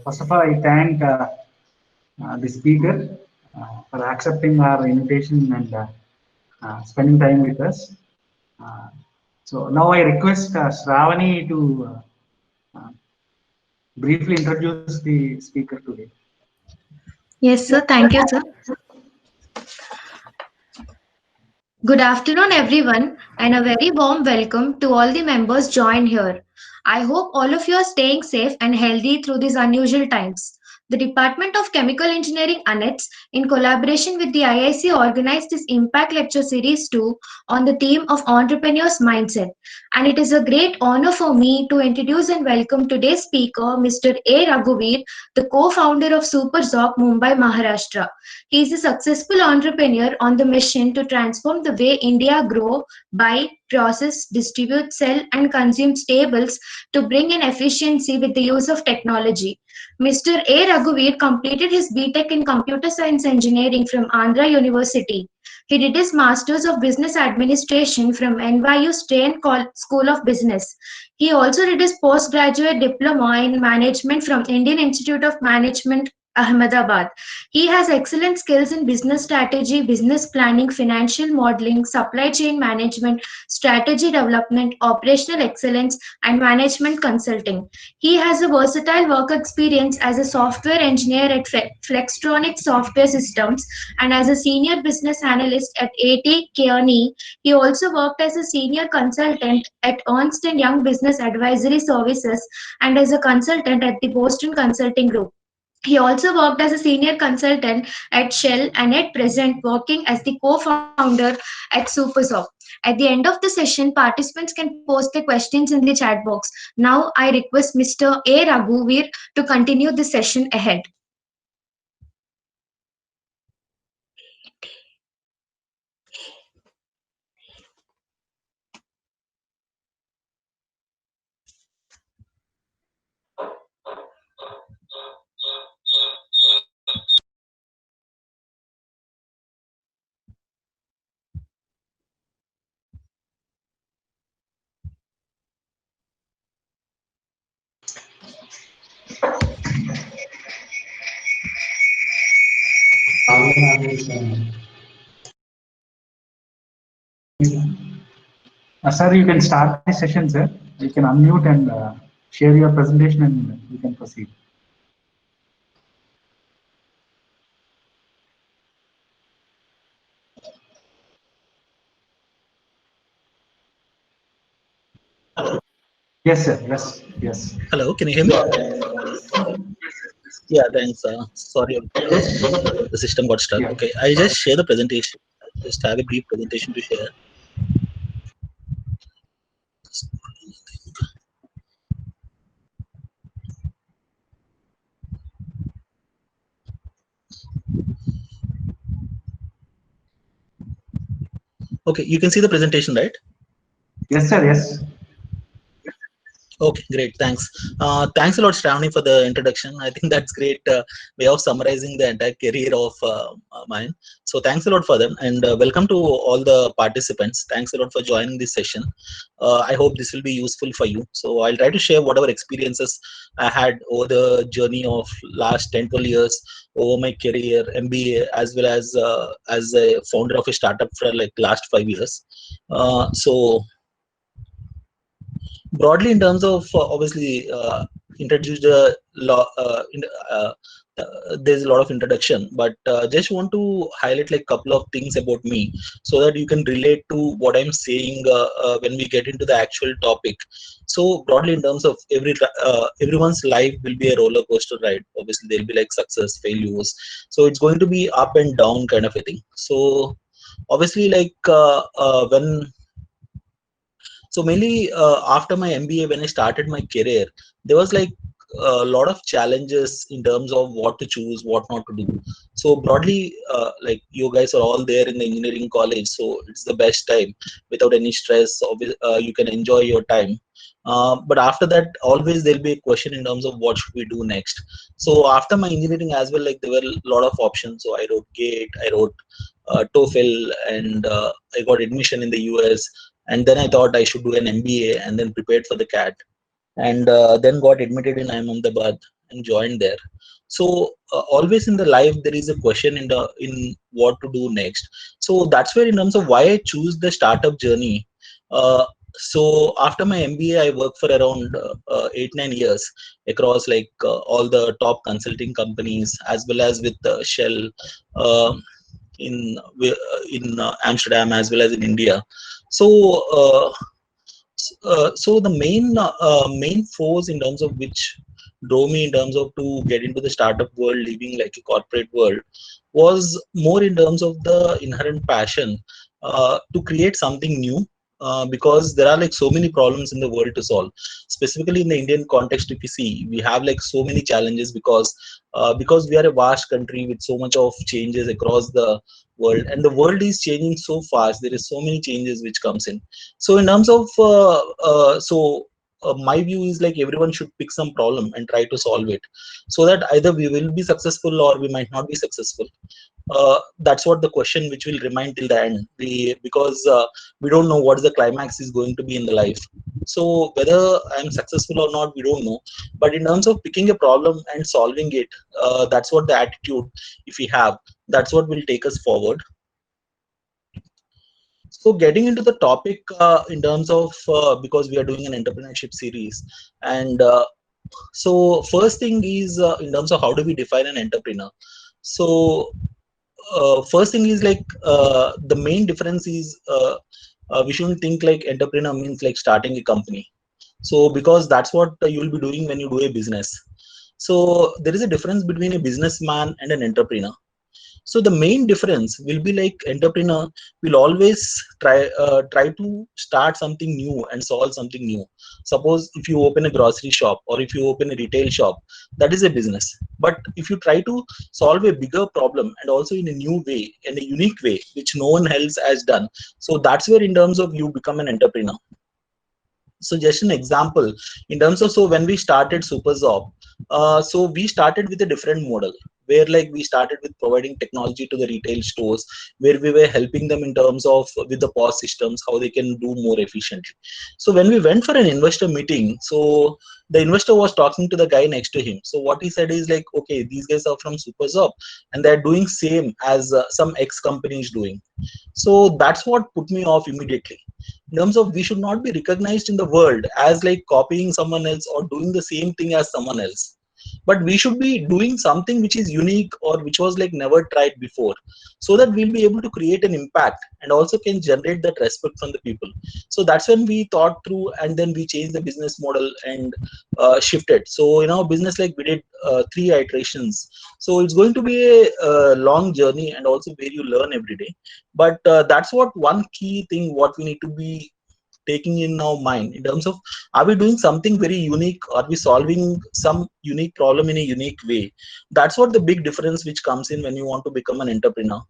First of all, I thank the speaker for accepting our invitation and spending time with us. Uh, so now I request Shravani to briefly introduce the speaker today. Yes, sir. Thank you, sir. Good afternoon, everyone, and a very warm welcome to all the members joined here. I hope all of you are staying safe and healthy through these unusual times. The Department of Chemical Engineering ANETS, in collaboration with the IIC, organized this Impact Lecture Series 2 on the theme of Entrepreneur's Mindset. And it is a great honor for me to introduce and welcome today's speaker, Mr. A. Raghuveer, the co-founder of SuperZoc, Mumbai, Maharashtra. He is a successful entrepreneur on the mission to transform the way India grow, buy, process, distribute, sell, and consume staples to bring in efficiency with the use of technology. Mr. A. Raghuveer completed his BTech in Computer Science Engineering from Andhra University. He did his Masters of Business Administration from NYU Strain School of Business. He also did his postgraduate diploma in management from Indian Institute of Management, Ahmedabad. He has excellent skills in business strategy, business planning, financial modeling, supply chain management, strategy development, operational excellence, and management consulting. He has a versatile work experience as a software engineer at Flextronics Software Systems and as a senior business analyst at A.T. Kearney. He also worked as a senior consultant at Ernst & Young Business Advisory Services and as a consultant at the Boston Consulting Group. He also worked as a senior consultant at Shell and at present working as the co-founder at SuperZoc. At the end of the session, participants can post their questions in the chat box. Now I request Mr. A. Raghuveer to continue the session ahead. Sir, you can start the session, sir. You can unmute and share your presentation and you can proceed. Yes, sir. Yes, yes. Hello, can you hear me? Yeah, thanks. Sorry, the system got stuck. Yeah. Okay, I'll just share the presentation. Just have a brief presentation to share. Okay, you can see the presentation, right? Yes, sir. Yes. Okay, great. Thanks. Thanks a lot, Shravani, for the introduction. I think that's great way of summarizing the entire career of mine. So thanks a lot for them, and welcome to all the participants. Thanks a lot for joining this session. I hope this will be useful for you. So I'll try to share whatever experiences I had over the journey of last 10, 12 years over my career, MBA, as well as a founder of a startup for like last 5 years. So broadly in terms of obviously introduce the law there's a lot of introduction, but just want to highlight like couple of things about me so that you can relate to what I'm saying when we get into the actual topic. So broadly in terms of everyone's life will be a roller coaster ride. Obviously there'll be like success, failures, so it's going to be up and down kind of a thing. So obviously like when so mainly after my MBA, when I started my career, there was like a lot of challenges in terms of what to choose, what not to do. So broadly, like you guys are all there in the engineering college, so it's the best time without any stress. You can enjoy your time. But after that, always there'll be a question in terms of what should we do next. So after my engineering as well, like there were a lot of options. So I wrote GATE, I wrote TOEFL, and I got admission in the US. And then I thought I should do an MBA and then prepared for the CAT, and then got admitted in IIM Ahmedabad. and joined there. So always in the life there is a question in what to do next. So that's where in terms of why I choose the startup journey. So after my MBA, I worked for around 8-9 years across like all the top consulting companies as well as with Shell in Amsterdam as well as in India. So so the main force in terms of which drove me in terms of to get into the startup world, leaving like a corporate world, was more in terms of the inherent passion to create something new. Because there are like so many problems in the world to solve. Specifically in the Indian context, if you see, we have like so many challenges because we are a vast country with so much of changes across the world, and the world is changing so fast. There is so many changes which comes in. So in terms of my view is like everyone should pick some problem and try to solve it, so that either we will be successful or we might not be successful. That's what the question which will remain till the end. Because we don't know what the climax is going to be in the life. So whether I'm successful or not, we don't know. But in terms of picking a problem and solving it, that's what the attitude, if we have, that's what will take us forward. So getting into the topic in terms of because we are doing an entrepreneurship series, and so first thing is in terms of how do we define an entrepreneur. So first thing is like the main difference is we shouldn't think like entrepreneur means like starting a company. So because that's what you'll be doing when you do a business. So there is a difference between a businessman and an entrepreneur. So the main difference will be like entrepreneur will always try to start something new and solve something new. Suppose if you open a grocery shop or if you open a retail shop, that is a business. But if you try to solve a bigger problem and also in a new way, in a unique way, which no one else has done, so that's where in terms of you become an entrepreneur. So just an example in terms of, so when we started SuperZob, so we started with a different model where like we started with providing technology to the retail stores, where we were helping them in terms of with the POS systems, how they can do more efficiently. So when we went for an investor meeting, so the investor was talking to the guy next to him. So what he said is like, okay, these guys are from SuperZob and they're doing same as some X company is doing. So that's what put me off immediately. In terms of we should not be recognized in the world as like copying someone else or doing the same thing as someone else, but we should be doing something which is unique or which was like never tried before, so that we'll be able to create an impact and also can generate that respect from the people. So that's when we thought through and then we changed the business model and shifted. So in our business, like we did 3 iterations. So it's going to be a long journey and also where you learn every day. But that's what one key thing what we need to be taking in our mind in terms of, are we doing something very unique, are we solving some unique problem in a unique way. That's what the big difference which comes in when you want to become an entrepreneur.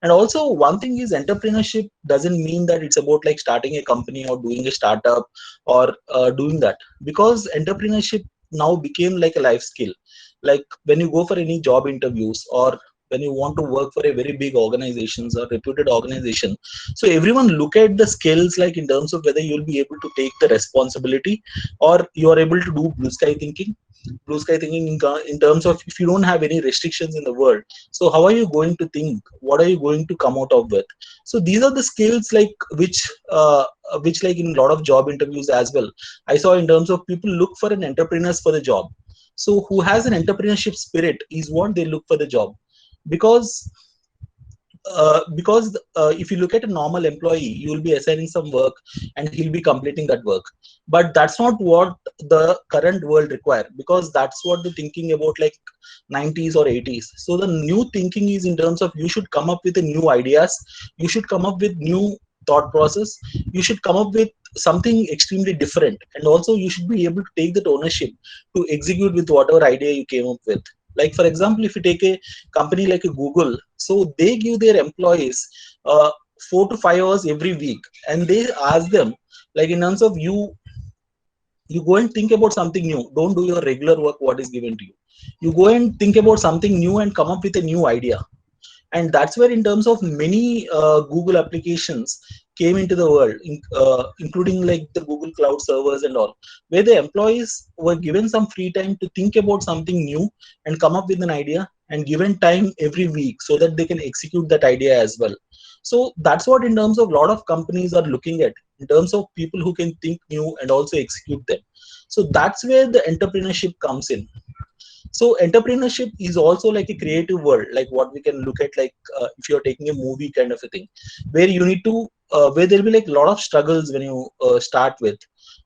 And also one thing is, entrepreneurship doesn't mean that it's about like starting a company or doing a startup or doing that, because entrepreneurship now became like a life skill. Like when you go for any job interviews or when you want to work for a very big organizations or reputed organization, so everyone look at the skills like in terms of whether you'll be able to take the responsibility or you are able to do blue sky thinking in terms of if you don't have any restrictions in the world, so how are you going to think, what are you going to come out of with. So these are the skills like which like in a lot of job interviews as well, I saw in terms of people look for an entrepreneurs for the job. So who has an entrepreneurship spirit is what they look for the job. Because if you look at a normal employee, you will be assigning some work and he'll be completing that work, but that's not what the current world require, because that's what the thinking about like 90s or 80s. So the new thinking is in terms of you should come up with the new ideas, you should come up with new thought process, you should come up with something extremely different, and also you should be able to take that ownership to execute with whatever idea you came up with. Like for example, if you take a company like a Google, so they give their employees 4 to 5 hours every week, and they ask them like in terms of you go and think about something new, don't do your regular work what is given to you, you go and think about something new and come up with a new idea. And that's where in terms of many Google applications came into the world, including like the Google Cloud servers and all, where the employees were given some free time to think about something new and come up with an idea, and given time every week so that they can execute that idea as well. So that's what in terms of a lot of companies are looking at, in terms of people who can think new and also execute them. So that's where the entrepreneurship comes in. So entrepreneurship is also like a creative world, like what we can look at, like if you're taking a movie kind of a thing, where you need to where there'll be like a lot of struggles when you start with,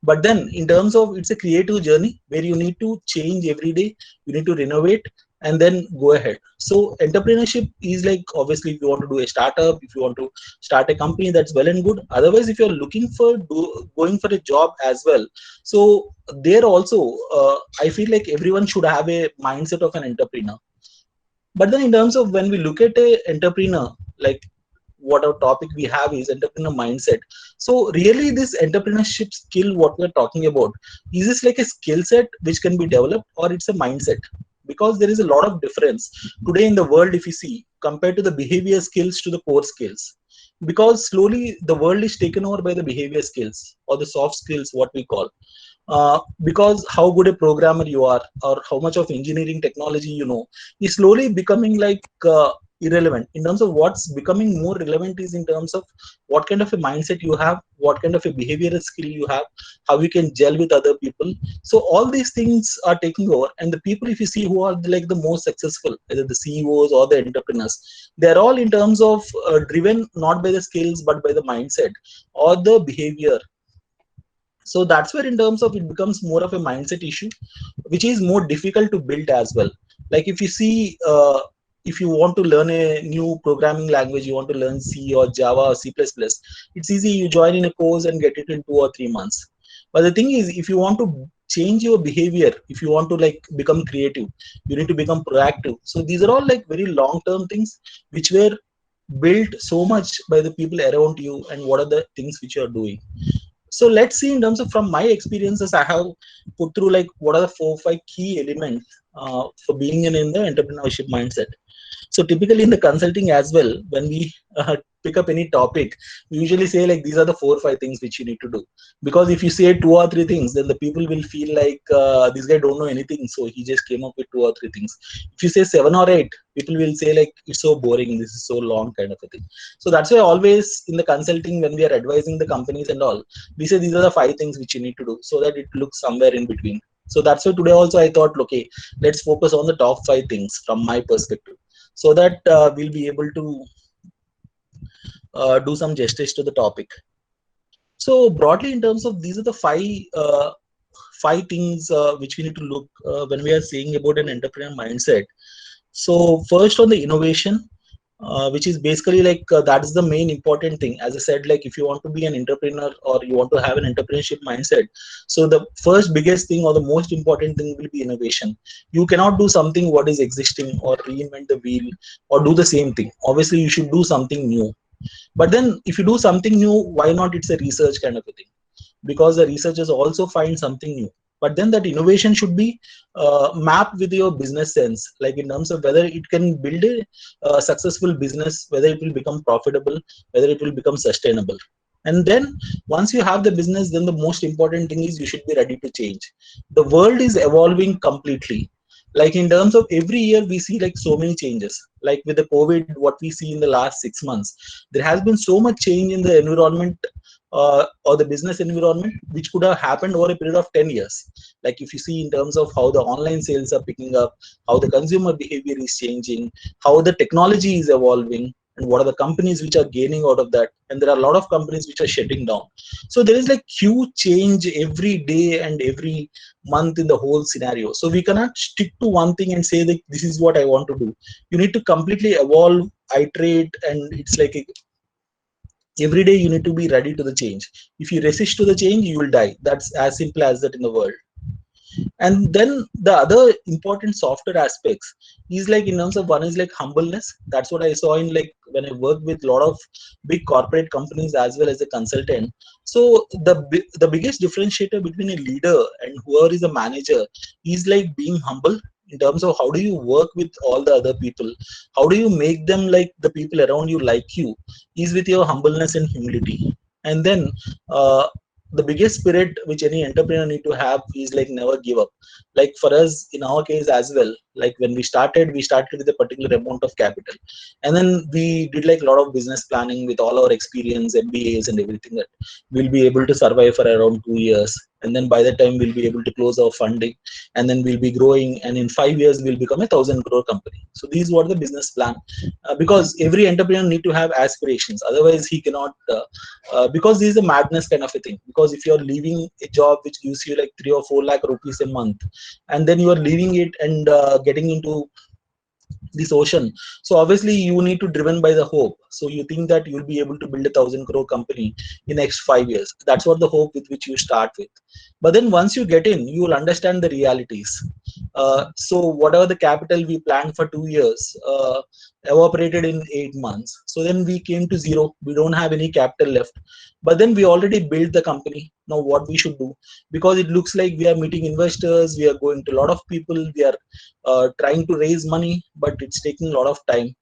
but then in terms of, it's a creative journey where you need to change every day, you need to renovate and then go ahead. So entrepreneurship is like, obviously if you want to do a startup, if you want to start a company, that's well and good. Otherwise, if you're looking for going for a job as well, so there also I feel like everyone should have a mindset of an entrepreneur. But then in terms of when we look at a entrepreneur, like what our topic we have is entrepreneur mindset. So really this entrepreneurship skill, what we're talking about, is this like a skill set which can be developed, or it's a mindset? Because there is a lot of difference today in the world, if you see, compared to the behavior skills to the core skills. Because slowly the world is taken over by the behavior skills or the soft skills, what we call. Because how good a programmer you are, or how much of engineering technology you know, is slowly becoming like irrelevant. In terms of what's becoming more relevant is in terms of what kind of a mindset you have, what kind of a behavioral skill you have, how you can gel with other people. So all these things are taking over, and the people, if you see, who are like the most successful, either the CEOs or the entrepreneurs, they're all in terms of driven not by the skills but by the mindset or the behavior. So that's where in terms of it becomes more of a mindset issue, which is more difficult to build as well. Like if you see, if you want to learn a new programming language, you want to learn C or Java or C++, it's easy, you join in a course and get it in 2 or 3 months. But the thing is, if you want to change your behavior, if you want to like become creative, you need to become proactive. So these are all like very long term things which were built so much by the people around you, and what are the things which you are doing. So let's see, in terms of from my experiences, I have put through like what are the 4 or 5 key elements for being in the entrepreneurship mindset. So typically in the consulting as well, when we pick up any topic, we usually say like these are the 4 or 5 things which you need to do. Because if you say 2 or 3 things, then the people will feel like this guy don't know anything, so he just came up with 2 or 3 things. If you say 7 or 8, people will say like it's so boring, this is so long kind of a thing. So that's why always in the consulting, when we are advising the companies and all, we say these are the 5 things which you need to do, so that it looks somewhere in between. So that's why today also I thought, okay, let's focus on the top 5 things from my perspective, so that we'll be able to do some justice to the topic. So broadly, in terms of, these are the five things which we need to look when we are saying about an entrepreneur mindset. So first, on the innovation, which is basically like that is the main important thing. As I said, like if you want to be an entrepreneur or you want to have an entrepreneurship mindset, so the first biggest thing or the most important thing will be innovation. You cannot do something what is existing or reinvent the wheel or do the same thing. Obviously you should do something new. But then if you do something new, why not it's a research kind of a thing? Because the researchers also find something new. But then that innovation should be mapped with your business sense, like in terms of whether it can build a successful business, whether it will become profitable, whether it will become sustainable. And then once you have the business, then the most important thing is you should be ready to change. The world is evolving completely. Like in terms of every year we see like so many changes. Like with the COVID, what we see in the last 6 months, there has been so much change in the environment or the business environment, which could have happened over a period of 10 years. Like if you see in terms of how the online sales are picking up, how the consumer behavior is changing, how the technology is evolving, and what are the companies which are gaining out of that. And there are a lot of companies which are shutting down. So there is like huge change every day and every month in the whole scenario. So we cannot stick to one thing and say that this is what I want to do. You need to completely evolve, iterate, and it's like every day you need to be ready to the change. If you resist to the change, you will die. That's as simple as that in the world. And then the other important software aspects is like in terms of, one is like humbleness. That's what I saw in like when I worked with a lot of big corporate companies as well as a consultant. So the biggest differentiator between a leader and whoever is a manager is like being humble, in terms of how do you work with all the other people, how do you make them like the people around you like you, is with your humbleness and humility. And then the biggest spirit which any entrepreneur need to have is like never give up. Like for us in our case as well, like when we started with a particular amount of capital, and then we did like a lot of business planning with all our experience, MBAs and everything, that we'll be able to survive for around 2 years, and then by the time we'll be able to close our funding, and then we'll be growing, and in 5 years we'll become a 1,000 crore company. So these were the business plan, because every entrepreneur need to have aspirations, otherwise he cannot because this is a madness kind of a thing. Because if you're leaving a job which gives you like 3 or 4 lakh rupees a month, and then you are leaving it and getting into this ocean, so obviously you need to driven by the hope. So you think that you'll be able to build a 1,000 crore company in next 5 years. That's what the hope with which you start with. But then once you get in, you will understand the realities. So whatever the capital we planned for 2 years evaporated in 8 months. So then we came to zero. We don't have any capital left. But then we already built the company. Now what we should do? Because it looks like we are meeting investors, we are going to a lot of people, we are trying to raise money, but it's taking a lot of time.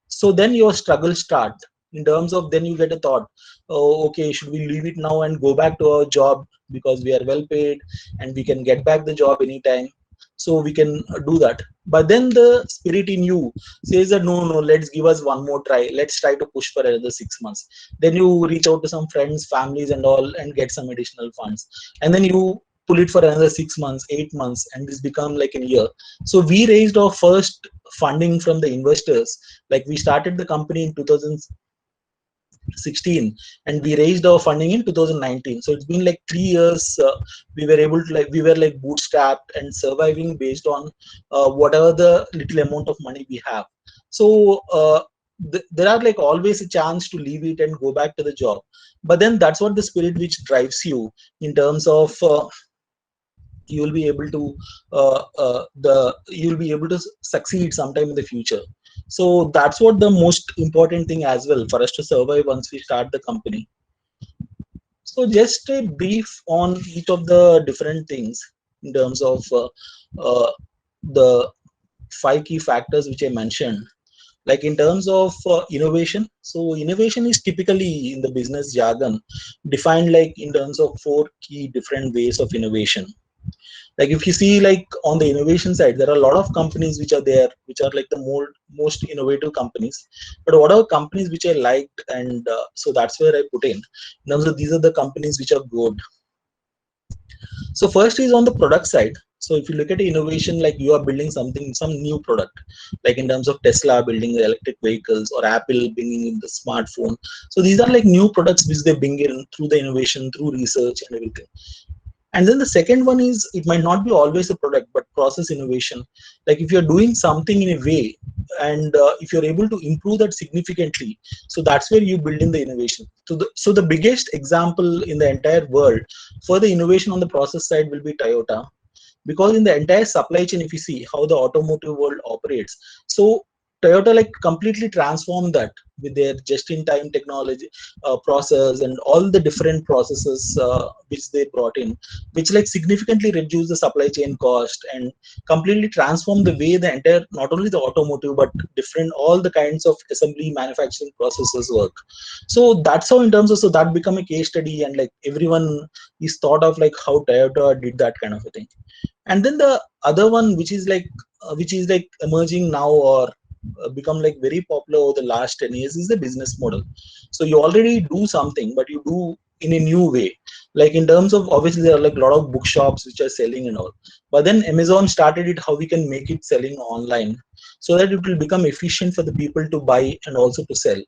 So then your struggle start, in terms of then you get a thought, oh okay, should we leave it now and go back to our job, because we are well paid and we can get back the job anytime, so we can do that. But then the spirit in you says that no, let's give us one more try, let's try to push for another 6 months. Then you reach out to some friends, families and all, and get some additional funds, and then you pull it for another 6 months, 8 months, and this become like a year. So we raised our first funding from the investors. Like we started the company in 2016 and we raised our funding in 2019. So it's been like 3 years. We were able to we were like bootstrapped and surviving based on whatever the little amount of money we have. So there are like always a chance to leave it and go back to the job. But then that's what the spirit which drives you, in terms of you will be able to succeed sometime in the future. So that's what the most important thing as well for us to survive once we start the company. So just a brief on each of the different things in terms of the 5 key factors which I mentioned. Like in terms of innovation, so innovation is typically in the business jargon defined like in terms of 4 key different ways of innovation. Like if you see like on the innovation side, there are a lot of companies which are there, which are like the most innovative companies. But what are companies which I liked, and so that's where I put in terms of these are the companies which are good. So first is on the product side. So if you look at innovation, like you are building something, some new product, like in terms of Tesla building the electric vehicles or Apple bringing in the smartphone. So these are like new products which they bring in through the innovation, through research and everything. And then the second one is, it might not be always a product, but process innovation. Like if you're doing something in a way, and if you're able to improve that significantly, so that's where you build in the innovation. So the biggest example in the entire world for the innovation on the process side will be Toyota. Because in the entire supply chain, if you see how the automotive world operates, so Toyota like completely transformed that with their just-in-time technology process and all the different processes which they brought in, which like significantly reduced the supply chain cost and completely transformed the way the entire, not only the automotive, but different, all the kinds of assembly manufacturing processes work. So that's how in terms of, so that become a case study, and like everyone is thought of like how Toyota did that kind of a thing. And then the other one which is like emerging now, or become like very popular over the last 10 years, is the business model. So you already do something, but you do in a new way. Like in terms of, obviously there are like a lot of bookshops which are selling and all, but then Amazon started it, how we can make it selling online so that it will become efficient for the people to buy and also to sell.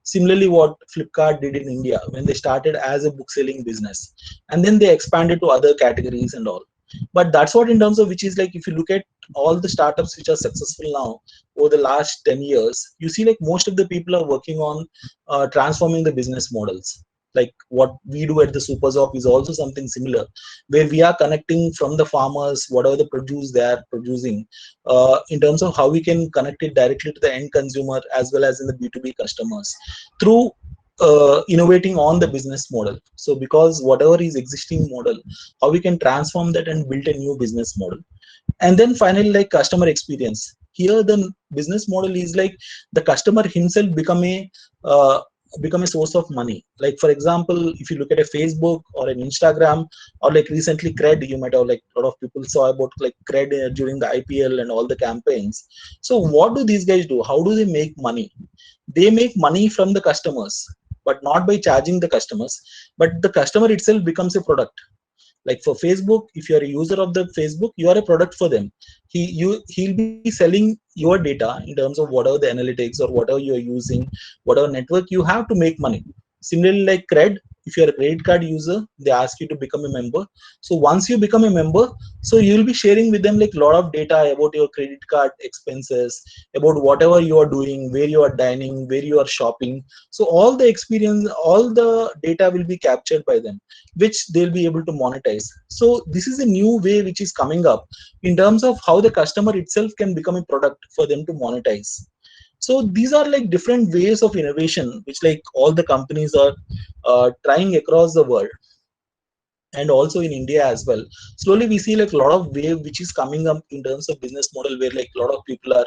Similarly, what Flipkart did in India when they started as a book selling business, and then they expanded to other categories and all. But that's what in terms of, which is like, if you look at all the startups which are successful now over the last 10 years, you see like most of the people are working on transforming the business models. Like what we do at the Supershop is also something similar, where we are connecting from the farmers, whatever the produce they are producing, in terms of how we can connect it directly to the end consumer as well as in the B2B customers through innovating on the business model. So because whatever is existing model, how we can transform that and build a new business model. And then finally, like customer experience. Here the business model is like the customer himself become a become a source of money. Like for example, if you look at a Facebook or an Instagram, or like recently Cred, you might have like a lot of people saw about like Cred during the IPL and all the campaigns. So what do these guys do? How do they make money? They make money from the customers, but not by charging the customers, but the customer itself becomes a product. Like for Facebook, if you're a user of the Facebook, you are a product for them. He'll be selling your data in terms of whatever the analytics or whatever you're using, whatever network you have to make money. Similarly, like Cred, if you're a credit card user, they ask you to become a member. So once you become a member, so you'll be sharing with them like a lot of data about your credit card expenses, about whatever you are doing, where you are dining, where you are shopping. So all the experience, all the data will be captured by them, which they'll be able to monetize. So this is a new way which is coming up in terms of how the customer itself can become a product for them to monetize. So these are like different ways of innovation which like all the companies are trying across the world, and also in India as well. Slowly we see like a lot of wave which is coming up in terms of business model, where like a lot of people are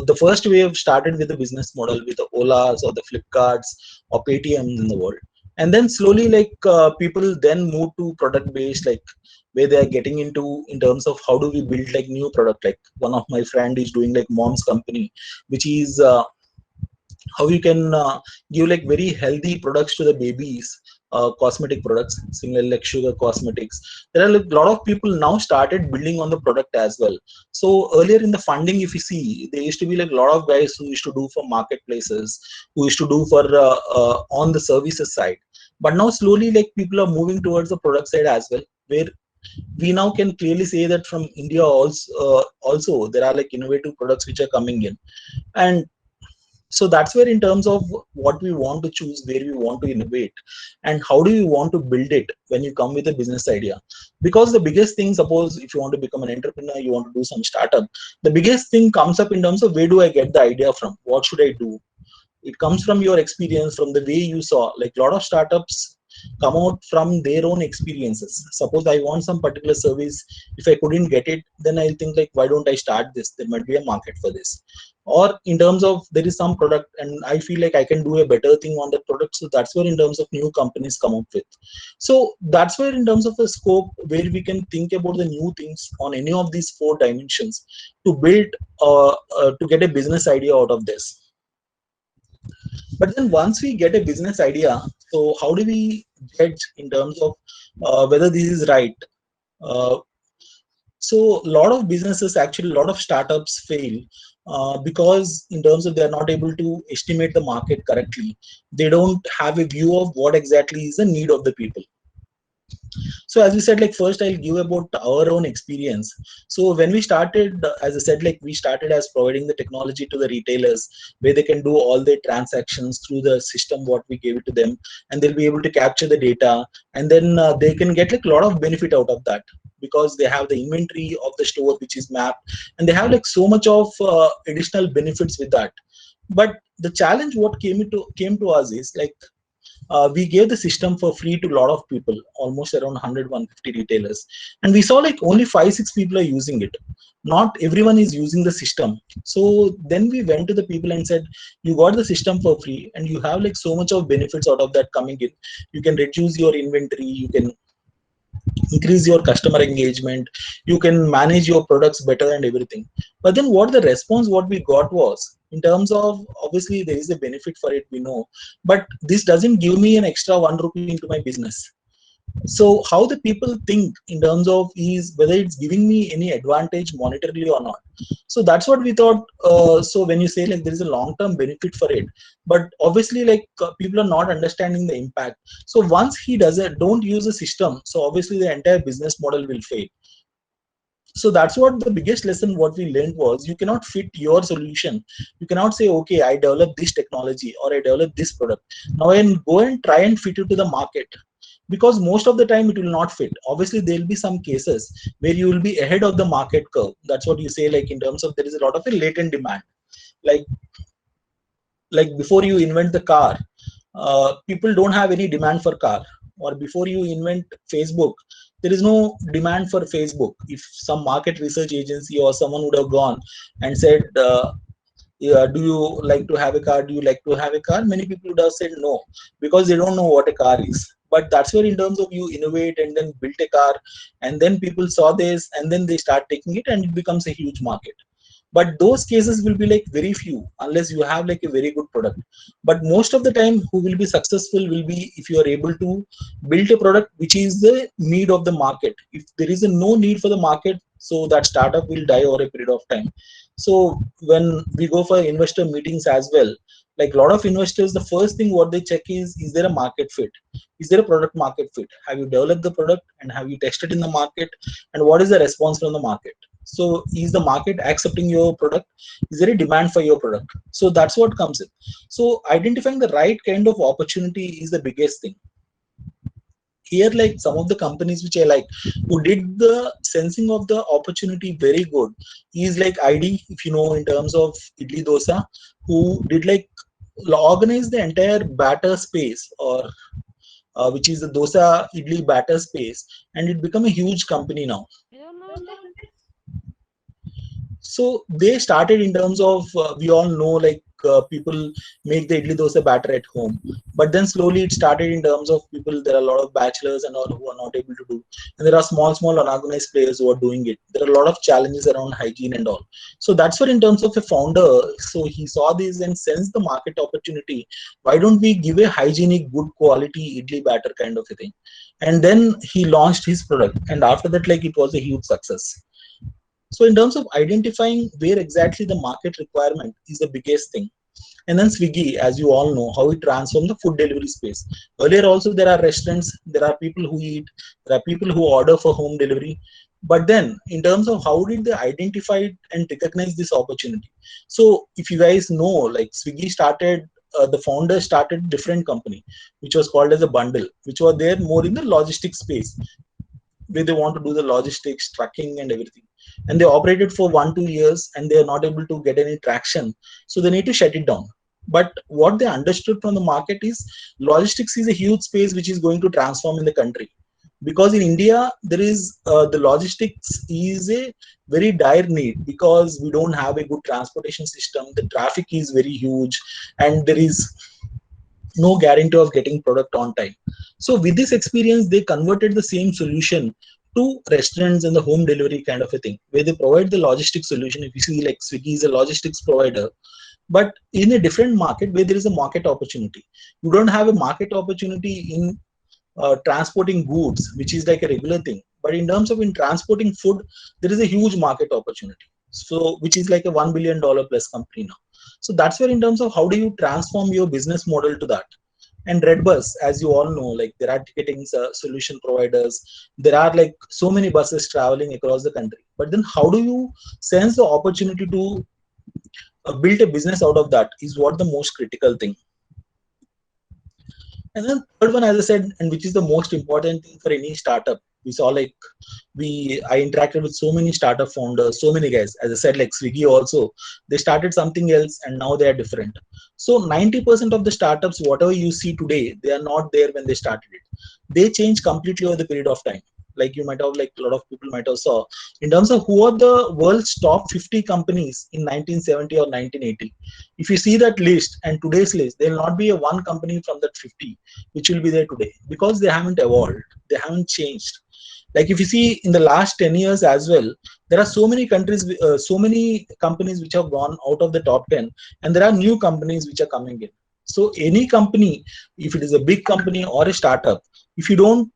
the first wave started with the business model with the Olas or the Flipkarts or Paytms in the world. And then slowly like people then move to product based, like where they are getting into in terms of how do we build like new product. Like one of my friend is doing like mom's company, which is how you can give like very healthy products to the babies, cosmetic products similar like sugar cosmetics. There are like a lot of people now started building on the product as well. So earlier in the funding, if you see, there used to be like a lot of guys who used to do for marketplaces, who used to do for on the services side. But now slowly like people are moving towards the product side as well, where we now can clearly say that from India also there are like innovative products which are coming in. And so that's where in terms of what we want to choose, where we want to innovate, and how do you want to build it when you come with a business idea. Because the biggest thing, suppose if you want to become an entrepreneur, you want to do some startup, the biggest thing comes up in terms of where do I get the idea from, what should I do. It comes from your experience, from the way you saw. Like a lot of startups come out from their own experiences. Suppose I want some particular service, if I couldn't get it, then I'll think like, why don't I start this, there might be a market for this. Or in terms of there is some product and I feel like I can do a better thing on that product, so that's where in terms of new companies come up with. So that's where in terms of the scope where we can think about the new things on any of these four dimensions to build to get a business idea out of this. But then once we get a business idea, so how do we judge in terms of whether this is right? Uh, so a lot of businesses, actually a lot of startups fail because in terms of they are not able to estimate the market correctly. They don't have a view of what exactly is the need of the people. So as we said, like first I'll give about our own experience. So when we started, as I said, like we started as providing the technology to the retailers where they can do all their transactions through the system what we gave it to them, and they'll be able to capture the data, and then they can get like a lot of benefit out of that because they have the inventory of the store which is mapped, and they have like so much of additional benefits with that. But the challenge what came to us is like we gave the system for free to a lot of people, almost around 100-150 retailers, and we saw like only 5-6 people are using it. Not everyone is using the system. So then we went to the people and said, you got the system for free and you have like so much of benefits out of that coming in. You can reduce your inventory, you can increase your customer engagement, you can manage your products better and everything. But then what the response what we got was, in terms of obviously there is a benefit for it, we know, but this doesn't give me an extra 1 rupee into my business. So how the people think in terms of is whether it's giving me any advantage monetarily or not. So that's what we thought. So when you say like there is a long-term benefit for it, but obviously like people are not understanding the impact. So once he doesn't don't use the system, so obviously the entire business model will fail. So that's what the biggest lesson what we learned was, you cannot fit your solution. You cannot say, okay, I developed this technology or I developed this product, now I can go and try and fit it to the market, because most of the time it will not fit. Obviously there will be some cases where you will be ahead of the market curve. That's what you say, like in terms of there is a lot of a latent demand. Like before you invent the car, people don't have any demand for car. Or before you invent Facebook, there is no demand for Facebook. If some market research agency or someone would have gone and said, do you like to have a car? Do you like to have a car? Many people would have said no, because they don't know what a car is. But that's where in terms of you innovate and then build a car, and then people saw this and then they start taking it and it becomes a huge market. But those cases will be like very few unless you have like a very good product. But most of the time who will be successful will be if you are able to build a product which is the need of the market. If there is a no need for the market, so that startup will die over a period of time. So when we go for investor meetings as well, like a lot of investors, the first thing what they check is there a market fit? Is there a product market fit? Have you developed the product and have you tested in the market? And what is the response from the market? So is the market accepting your product? Is there a demand for your product? So that's what comes in. So identifying the right kind of opportunity is the biggest thing. Here, like some of the companies which I like, who did the sensing of the opportunity very good, is like ID, if you know, in terms of idli dosa, who did like organize the entire batter space, or which is the dosa idli batter space, and it become a huge company now. So they started in terms of we all know like people make the idli dosa batter at home, but then slowly it started in terms of people. There are a lot of bachelors and all who are not able to do, and there are small unorganized players who are doing it. There are a lot of challenges around hygiene and all. So that's where in terms of a founder, so he saw this and sensed the market opportunity. Why don't we give a hygienic, good quality idli batter kind of a thing? And then he launched his product, and after that, like it was a huge success. So in terms of identifying where exactly the market requirement is the biggest thing. And then Swiggy, as you all know, how it transformed the food delivery space. Earlier also there are restaurants, there are people who eat, there are people who order for home delivery. But then in terms of how did they identify and recognize this opportunity? So if you guys know, like Swiggy started, the founder started different company, which was called as a bundle, which was there more in the logistics space, where they want to do the logistics, trucking and everything. And they operated for 1-2 years and they are not able to get any traction. So they need to shut it down. But what they understood from the market is logistics is a huge space which is going to transform in the country. Because in India, there is the logistics is a very dire need, because we don't have a good transportation system. The traffic is very huge and there is no guarantee of getting product on time. So with this experience, they converted the same solution to restaurants and the home delivery kind of a thing, where they provide the logistic solution. If you see, like Swiggy is a logistics provider, but in a different market where there is a market opportunity. You don't have a market opportunity in transporting goods, which is like a regular thing. But in terms of in transporting food, there is a huge market opportunity. So which is like a $1 billion plus company now. So that's where in terms of how do you transform your business model to that. And Redbus, as you all know, like there are ticketing solution providers. There are like so many buses traveling across the country. But then how do you sense the opportunity to build a business out of that is what the most critical thing. And then third one, as I said, and which is the most important thing for any startup, we saw like I interacted with so many startup founders, so many guys. As I said, like Swiggy also, they started something else and now they are different. So 90% of the startups, whatever you see today, they are not there when they started it. They change completely over the period of time. Like you might have, like a lot of people might have saw in terms of who are the world's top 50 companies in 1970 or 1980. If you see that list and today's list, there will not be a one company from that 50 which will be there today, because they haven't evolved, they haven't changed. Like if you see in the last 10 years as well, there are so many countries, so many companies which have gone out of the top 10, and there are new companies which are coming in. So any company, if it is a big company or a startup, if you don't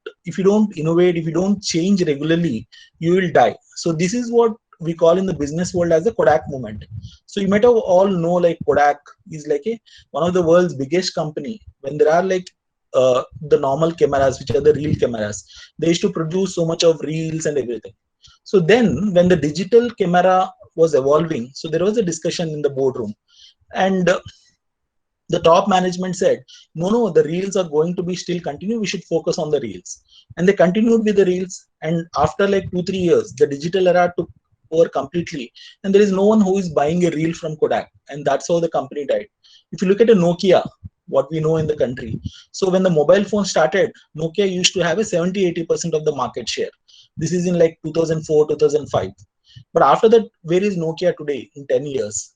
innovate, if you don't change regularly, you will die. So this is what we call in the business world as the Kodak moment. So you might have all know like Kodak is like one of the world's biggest company. When there are like the normal cameras, which are the real cameras, they used to produce so much of reels and everything. So then when the digital camera was evolving, so there was a discussion in the boardroom, and the top management said, no, the reels are going to be still continue. We should focus on the reels. And they continued with the reels. And after like 2-3 years, the digital era took over completely. And there is no one who is buying a reel from Kodak. And that's how the company died. If you look at a Nokia, what we know in the country. So when the mobile phone started, Nokia used to have a 70-80% of the market share. This is in like 2004, 2005. But after that, where is Nokia today in 10 years?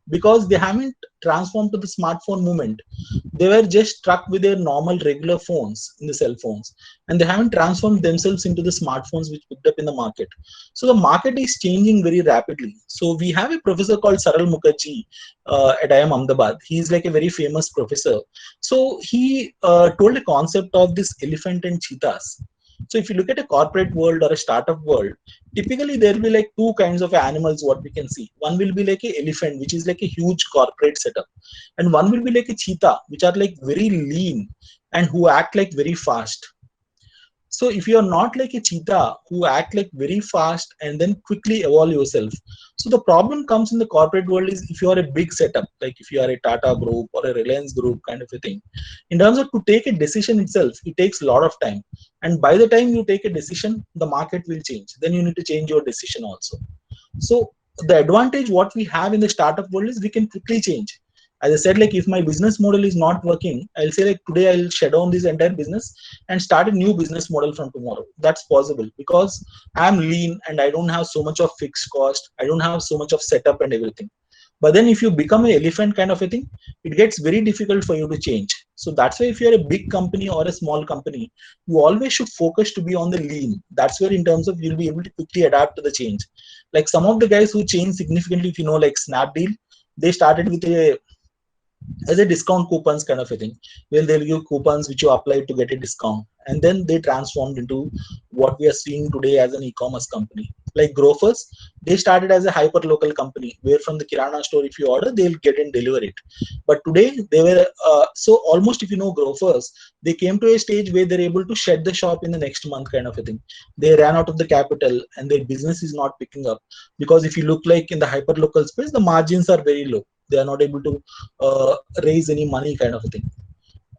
because they haven't transformed to the smartphone movement. They were just stuck with their normal regular phones in the cell phones, and they haven't transformed themselves into the smartphones which picked up in the market. So the market is changing very rapidly. So we have a professor called Saral Mukherjee at IIM Ahmedabad. He's like a very famous professor. So he told a concept of this elephant and cheetahs. So if you look at a corporate world or a startup world, typically there will be like two kinds of animals what we can see. One will be like a elephant, which is like a huge corporate setup, and one will be like a cheetah, which are like very lean and who act like very fast. So if you are not like a cheetah who act like very fast and then quickly evolve yourself, so the problem comes in the corporate world is if you are a big setup, like if you are a Tata group or a Reliance group kind of a thing, in terms of to take a decision itself, it takes a lot of time. And by the time you take a decision, the market will change. Then you need to change your decision also. So the advantage what we have in the startup world is we can quickly change. As I said, like if my business model is not working, I'll say like today I'll shut down this entire business and start a new business model from tomorrow. That's possible because I'm lean and I don't have so much of fixed cost. I don't have so much of setup and everything. But then if you become an elephant kind of a thing, it gets very difficult for you to change. So that's why if you're a big company or a small company, you always should focus to be on the lean. That's where in terms of you'll be able to quickly adapt to the change. Like some of the guys who changed significantly, if you know, like Snapdeal, they started with a as a discount coupons kind of a thing. Well, they'll give coupons which you apply to get a discount, and then they transformed into what we are seeing today as an e-commerce company. Like Grofers, they started as a hyper local company where from the Kirana store, if you order, they'll get and deliver it. But today they were so almost if you know Grofers, they came to a stage where they're able to shut the shop in the next month kind of a thing. They ran out of the capital and their business is not picking up because if you look like in the hyper local space, the margins are very low. They are not able to raise any money kind of a thing.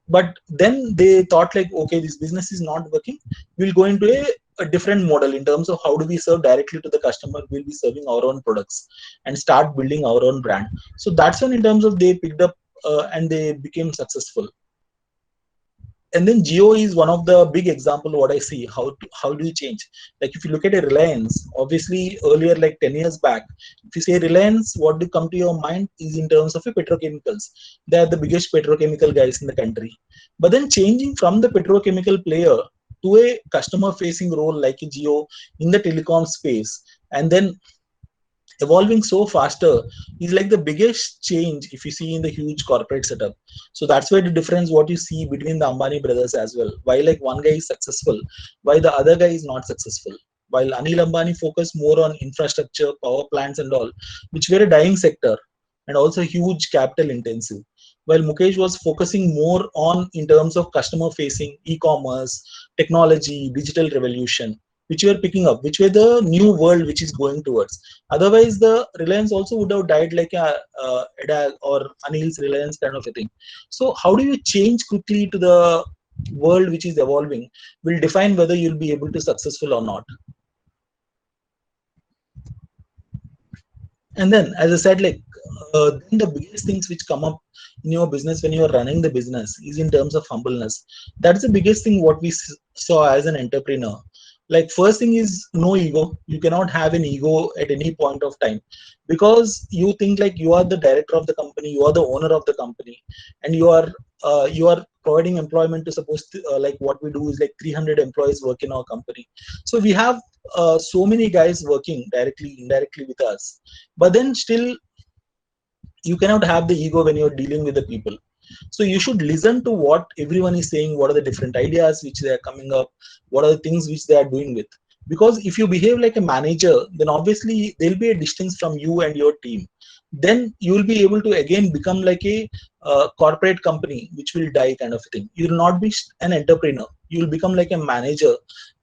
But then they thought like, okay, this business is not working, we'll go into a different model in terms of how do we serve directly to the customer. We'll be serving our own products and start building our own brand. So that's when in terms of they picked up and they became successful. And then Jio is one of the big example what I see. How do you change? Like if you look at a Reliance, obviously earlier like 10 years back, if you say Reliance, what do come to your mind is in terms of a petrochemicals. They are the biggest petrochemical guys in the country. But then changing from the petrochemical player to a customer facing role like a Jio in the telecom space, and then evolving so faster is like the biggest change if you see in the huge corporate setup. So that's where the difference what you see between the Ambani brothers as well. Why like one guy is successful, why the other guy is not successful. While Anil Ambani focused more on infrastructure, power plants and all, which were a dying sector and also huge capital intensive. While Mukesh was focusing more on in terms of customer facing, e-commerce, technology, digital revolution, which were picking up, which were the new world which is going towards. Otherwise, the Reliance also would have died like a EDAG or Anil's Reliance kind of a thing. So how do you change quickly to the world which is evolving will define whether you'll be able to successful or not. And then, as I said, like then the biggest things which come up in your business when you are running the business is in terms of humbleness. That's the biggest thing what we saw as an entrepreneur. Like first thing is no ego. You cannot have an ego at any point of time because you think like you are the director of the company, you are the owner of the company, and you are providing employment to suppose like what we do is like 300 employees work in our company. So we have so many guys working directly, indirectly with us, but then still you cannot have the ego when you're dealing with the people. So you should listen to what everyone is saying, what are the different ideas which they are coming up, what are the things which they are doing with. Because if you behave like a manager, then obviously there'll be a distance from you and your team. Then you will be able to again become like a corporate company which will die kind of thing. You will not be an entrepreneur. You will become like a manager,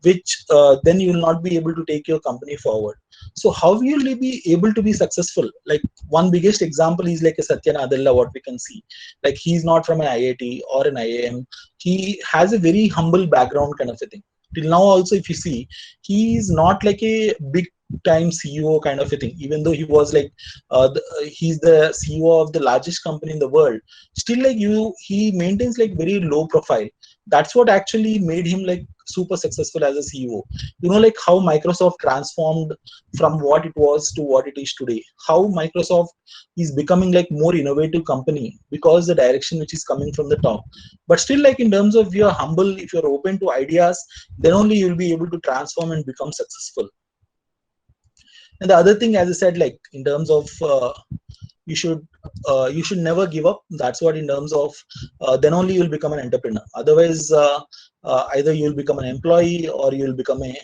which then you will not be able to take your company forward. So how will you be able to be successful? Like one biggest example is like a Satya Nadella, what we can see. Like he's not from an IIT or an IIM. He has a very humble background kind of a thing. Till now also if you see, he is not like a big time CEO kind of a thing, even though he was like he's the CEO of the largest company in the world. Still, like he maintains like very low profile. That's what actually made him like super successful as a CEO. You know, like how Microsoft transformed from what it was to what it is today. How Microsoft is becoming like more innovative company because the direction which is coming from the top. But still, like in terms of you're humble, if you're open to ideas, then only you'll be able to transform and become successful. And the other thing, as I said, like in terms of you should never give up. That's what in terms of then only you'll become an entrepreneur. Otherwise, either you'll become an employee or you'll become a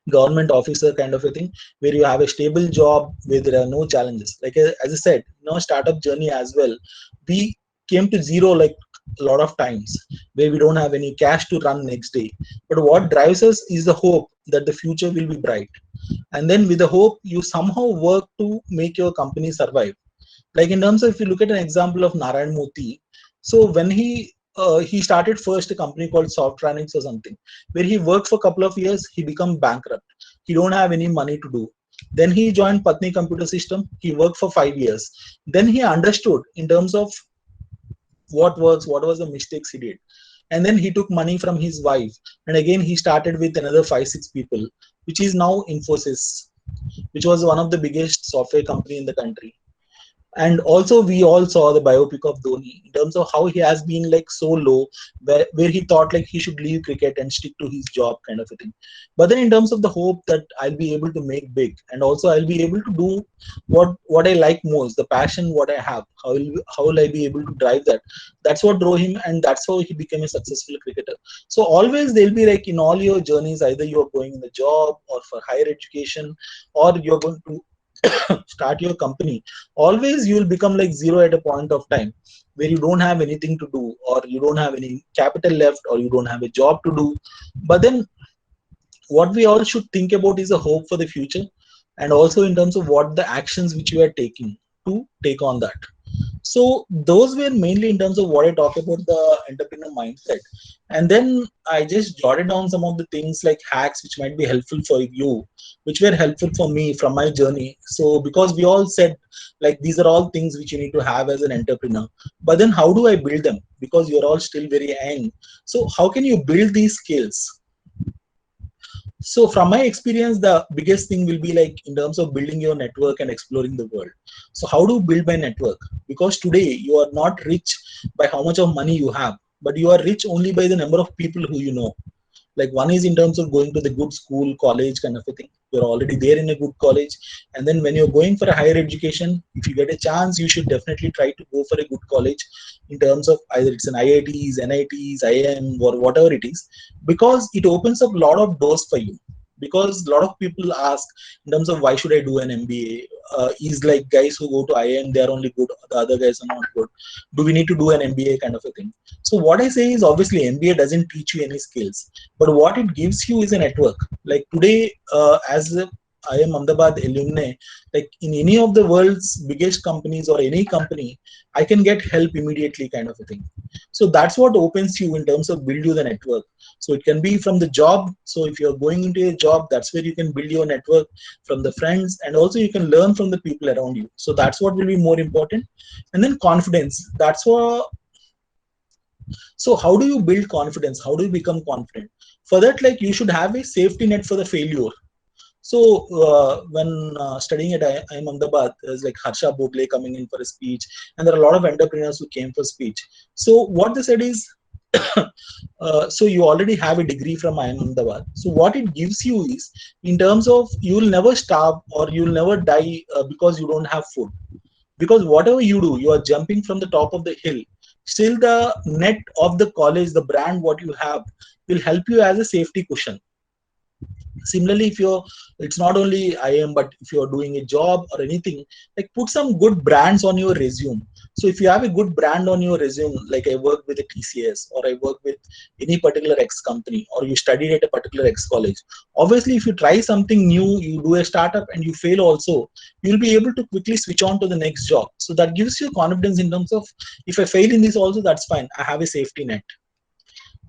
government officer kind of a thing, where you have a stable job where there are no challenges. Like as I said, startup journey as well, we came to zero like a lot of times, where we don't have any cash to run next day. But what drives us is the hope that the future will be bright. And then with the hope, you somehow work to make your company survive. Like in terms of, if you look at an example of Narayan Murthy, so when he started first a company called Softronics or something, where he worked for a couple of years, he became bankrupt. He don't have any money to do. Then he joined Patni Computer System. He worked for 5 years. Then he understood in terms of what works, what was the mistakes he did. And then he took money from his wife. And again, he started with another 5-6 people, which is now Infosys, which was one of the biggest software company in the country. And also we all saw the biopic of Dhoni in terms of how he has been like so low, where he thought like he should leave cricket and stick to his job kind of a thing. But then in terms of the hope that I'll be able to make big, and also I'll be able to do what I like most, the passion what I have, how will I be able to drive that? That's what drove him, and that's how he became a successful cricketer. So always there'll be like in all your journeys, either you're going in the job or for higher education, or you're going to start your company, always you will become like zero at a point of time where you don't have anything to do, or you don't have any capital left, or you don't have a job to do. But then what we all should think about is a hope for the future, and also in terms of what the actions which you are taking to take on that. So those were mainly in terms of what I talk about the entrepreneur mindset. And then I just jotted down some of the things like hacks which might be helpful for you, which were helpful for me from my journey. So because we all said like these are all things which you need to have as an entrepreneur. But then how do I build them? Because you're all still very young. So how can you build these skills? So from my experience, the biggest thing will be like in terms of building your network and exploring the world. So how to build my network? Because today you are not rich by how much of money you have, but you are rich only by the number of people who you know. Like one is in terms of going to the good school, college kind of a thing. You're already there in a good college. And then when you're going for a higher education, if you get a chance, you should definitely try to go for a good college in terms of either it's an IITs, NITs, IIM, or whatever it is, because it opens up a lot of doors for you. Because a lot of people ask in terms of why should I do an MBA? Is like guys who go to IIM, they are only good, the other guys are not good. Do we need to do an MBA kind of a thing? So what I say is obviously MBA doesn't teach you any skills, but what it gives you is a network. Like today, as a IIM Ahmedabad alumni, like in any of the world's biggest companies or any company, I can get help immediately kind of a thing. So that's what opens you in terms of build you the network. So it can be from the job. So if you're going into a job, that's where you can build your network from the friends, and also you can learn from the people around you. So that's what will be more important. And then confidence. That's what. So how do you build confidence? How do you become confident? For that, like you should have a safety net for the failure. So when studying at IIM Ahmedabad, there's like Harsha Bogle coming in for a speech, and there are a lot of entrepreneurs who came for speech. So what they said is, so you already have a degree from IIM Ahmedabad. So what it gives you is, in terms of you will never starve or you will never die because you don't have food. Because whatever you do, you are jumping from the top of the hill. Still, the net of the college, the brand, what you have, will help you as a safety cushion. Similarly, if you're, it's not only IIM, but if you're doing a job or anything, like put some good brands on your resume. So if you have a good brand on your resume, like I work with a TCS, or I work with any particular X company, or you studied at a particular X college, obviously if you try something new, you do a startup and you fail also, you'll be able to quickly switch on to the next job. So that gives you confidence in terms of, if I fail in this also, that's fine, I have a safety net.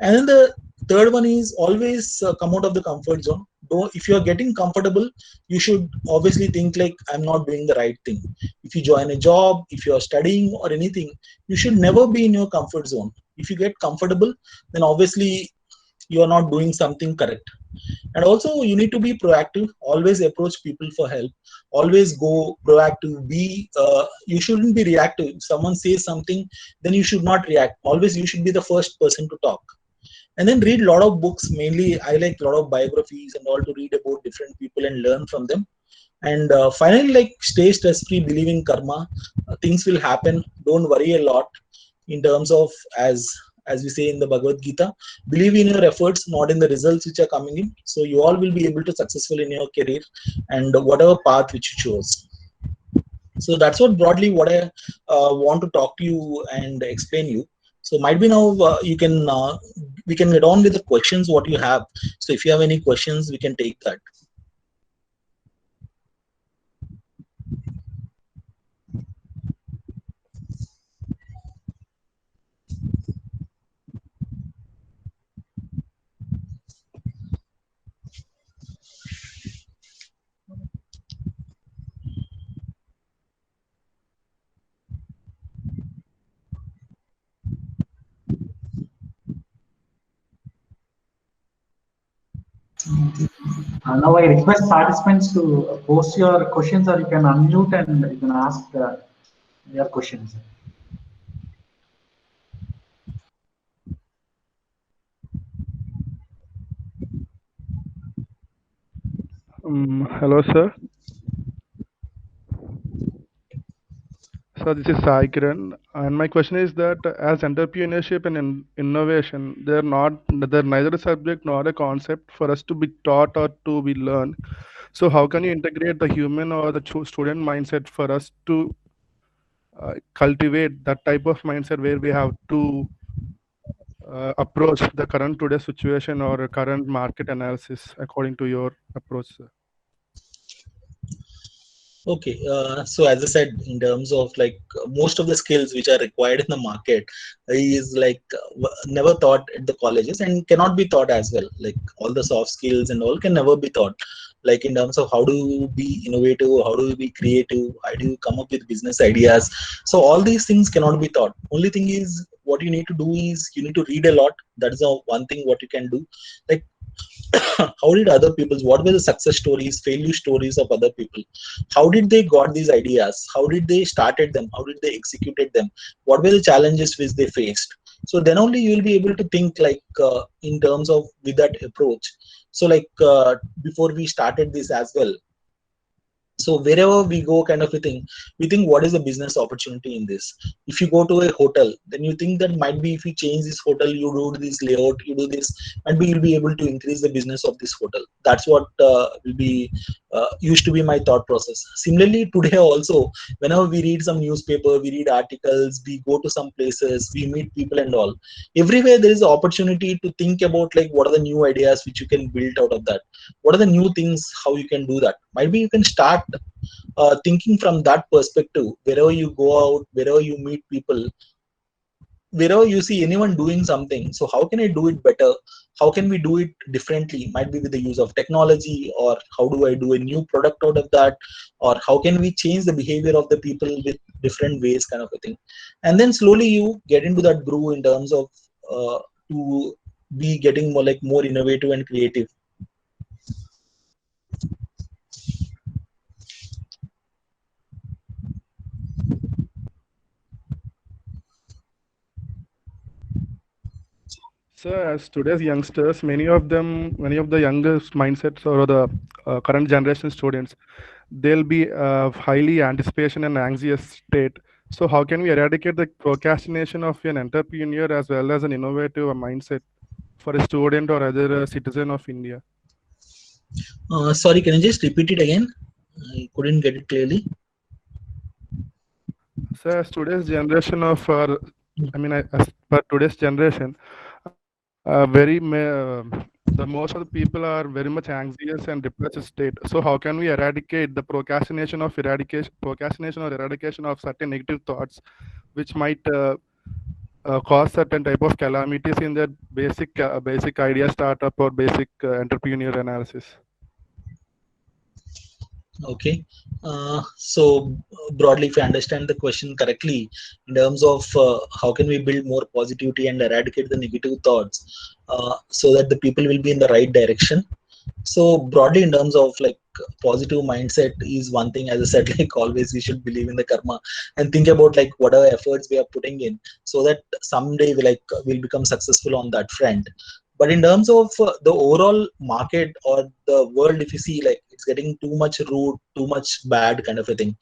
And then the Third one is always come out of the comfort zone. Don't, if you are getting comfortable, you should obviously think like, I'm not doing the right thing. If you join a job, if you are studying or anything, you should never be in your comfort zone. If you get comfortable, then obviously you are not doing something correct. And also you need to be proactive, always approach people for help, always go proactive, be you shouldn't be reactive. If someone says something, then you should not react, always you should be the first person to talk. And then read a lot of books, mainly I like a lot of biographies and all, to read about different people and learn from them. And finally, like, stay stress free, believe in karma. Things will happen, don't worry a lot in terms of, as we say in the Bhagavad Gita, believe in your efforts, not in the results which are coming in. So you all will be able to successful in your career and whatever path which you chose. So that's what broadly what I want to talk to you and explain you. So might be now you can we can get on with the questions what you have. So if you have any questions, we can take that. Now I request participants to post your questions, or you can unmute and you can ask your questions. Hello, sir. So this is Sai Kiran, and my question is that as entrepreneurship and innovation, they're neither a subject nor a concept for us to be taught or to be learned. So how can you integrate the human or the student mindset for us to cultivate that type of mindset where we have to approach the current today situation or current market analysis according to your approach, sir? Okay, so as I said, in terms of like most of the skills which are required in the market is like never taught at the colleges and cannot be taught as well. Like all the soft skills and all can never be taught. Like in terms of how do you be innovative, how do you be creative, how do you come up with business ideas. So all these things cannot be taught. Only thing is what you need to do is you need to read a lot. That is the one thing what you can do. Like how did other people, what were the success stories, failure stories of other people, how did they got these ideas, how did they started them, how did they executed them, what were the challenges which they faced. So then only you will be able to think like in terms of with that approach. So like before we started this as well, so wherever we go kind of a thing, we think what is the business opportunity in this. If you go to a hotel, then you think that might be if you change this hotel, you do this layout, you do this, and we will be able to increase the business of this hotel. That's what will be used to be my thought process. Similarly today also, whenever we read some newspaper, we read articles, we go to some places, we meet people and all, everywhere there is an opportunity to think about like what are the new ideas which you can build out of that, what are the new things how you can do that. Might be you can start thinking from that perspective. Wherever you go out, wherever you meet people, wherever you see anyone doing something, so how can I do it better, how can we do it differently, might be with the use of technology, or how do I do a new product out of that, or how can we change the behavior of the people with different ways kind of a thing. And then slowly you get into that groove in terms of to be getting more like more innovative and creative. So, as today's youngsters, many of the youngest mindsets or the current generation students, they'll be highly anticipation and anxious state. So, how can we eradicate the procrastination of an entrepreneur as well as an innovative mindset for a student or other citizen of India? Sorry, can you just repeat it again? I couldn't get it clearly. So, as today's generation of, as per today's generation, the most of the people are very much anxious and depressed state. So, how can we eradicate the procrastination or eradication of certain negative thoughts, which might cause certain type of calamities in their basic idea startup or basic entrepreneur analysis? Okay, so broadly, if I understand the question correctly, in terms of how can we build more positivity and eradicate the negative thoughts, so that the people will be in the right direction. So broadly, in terms of like positive mindset is one thing. As I said, like always, we should believe in the karma and think about like whatever efforts we are putting in, so that someday we'll become successful on that front. But in terms of the overall market or the world, if you see, like it's getting too much rude, too much bad kind of a thing.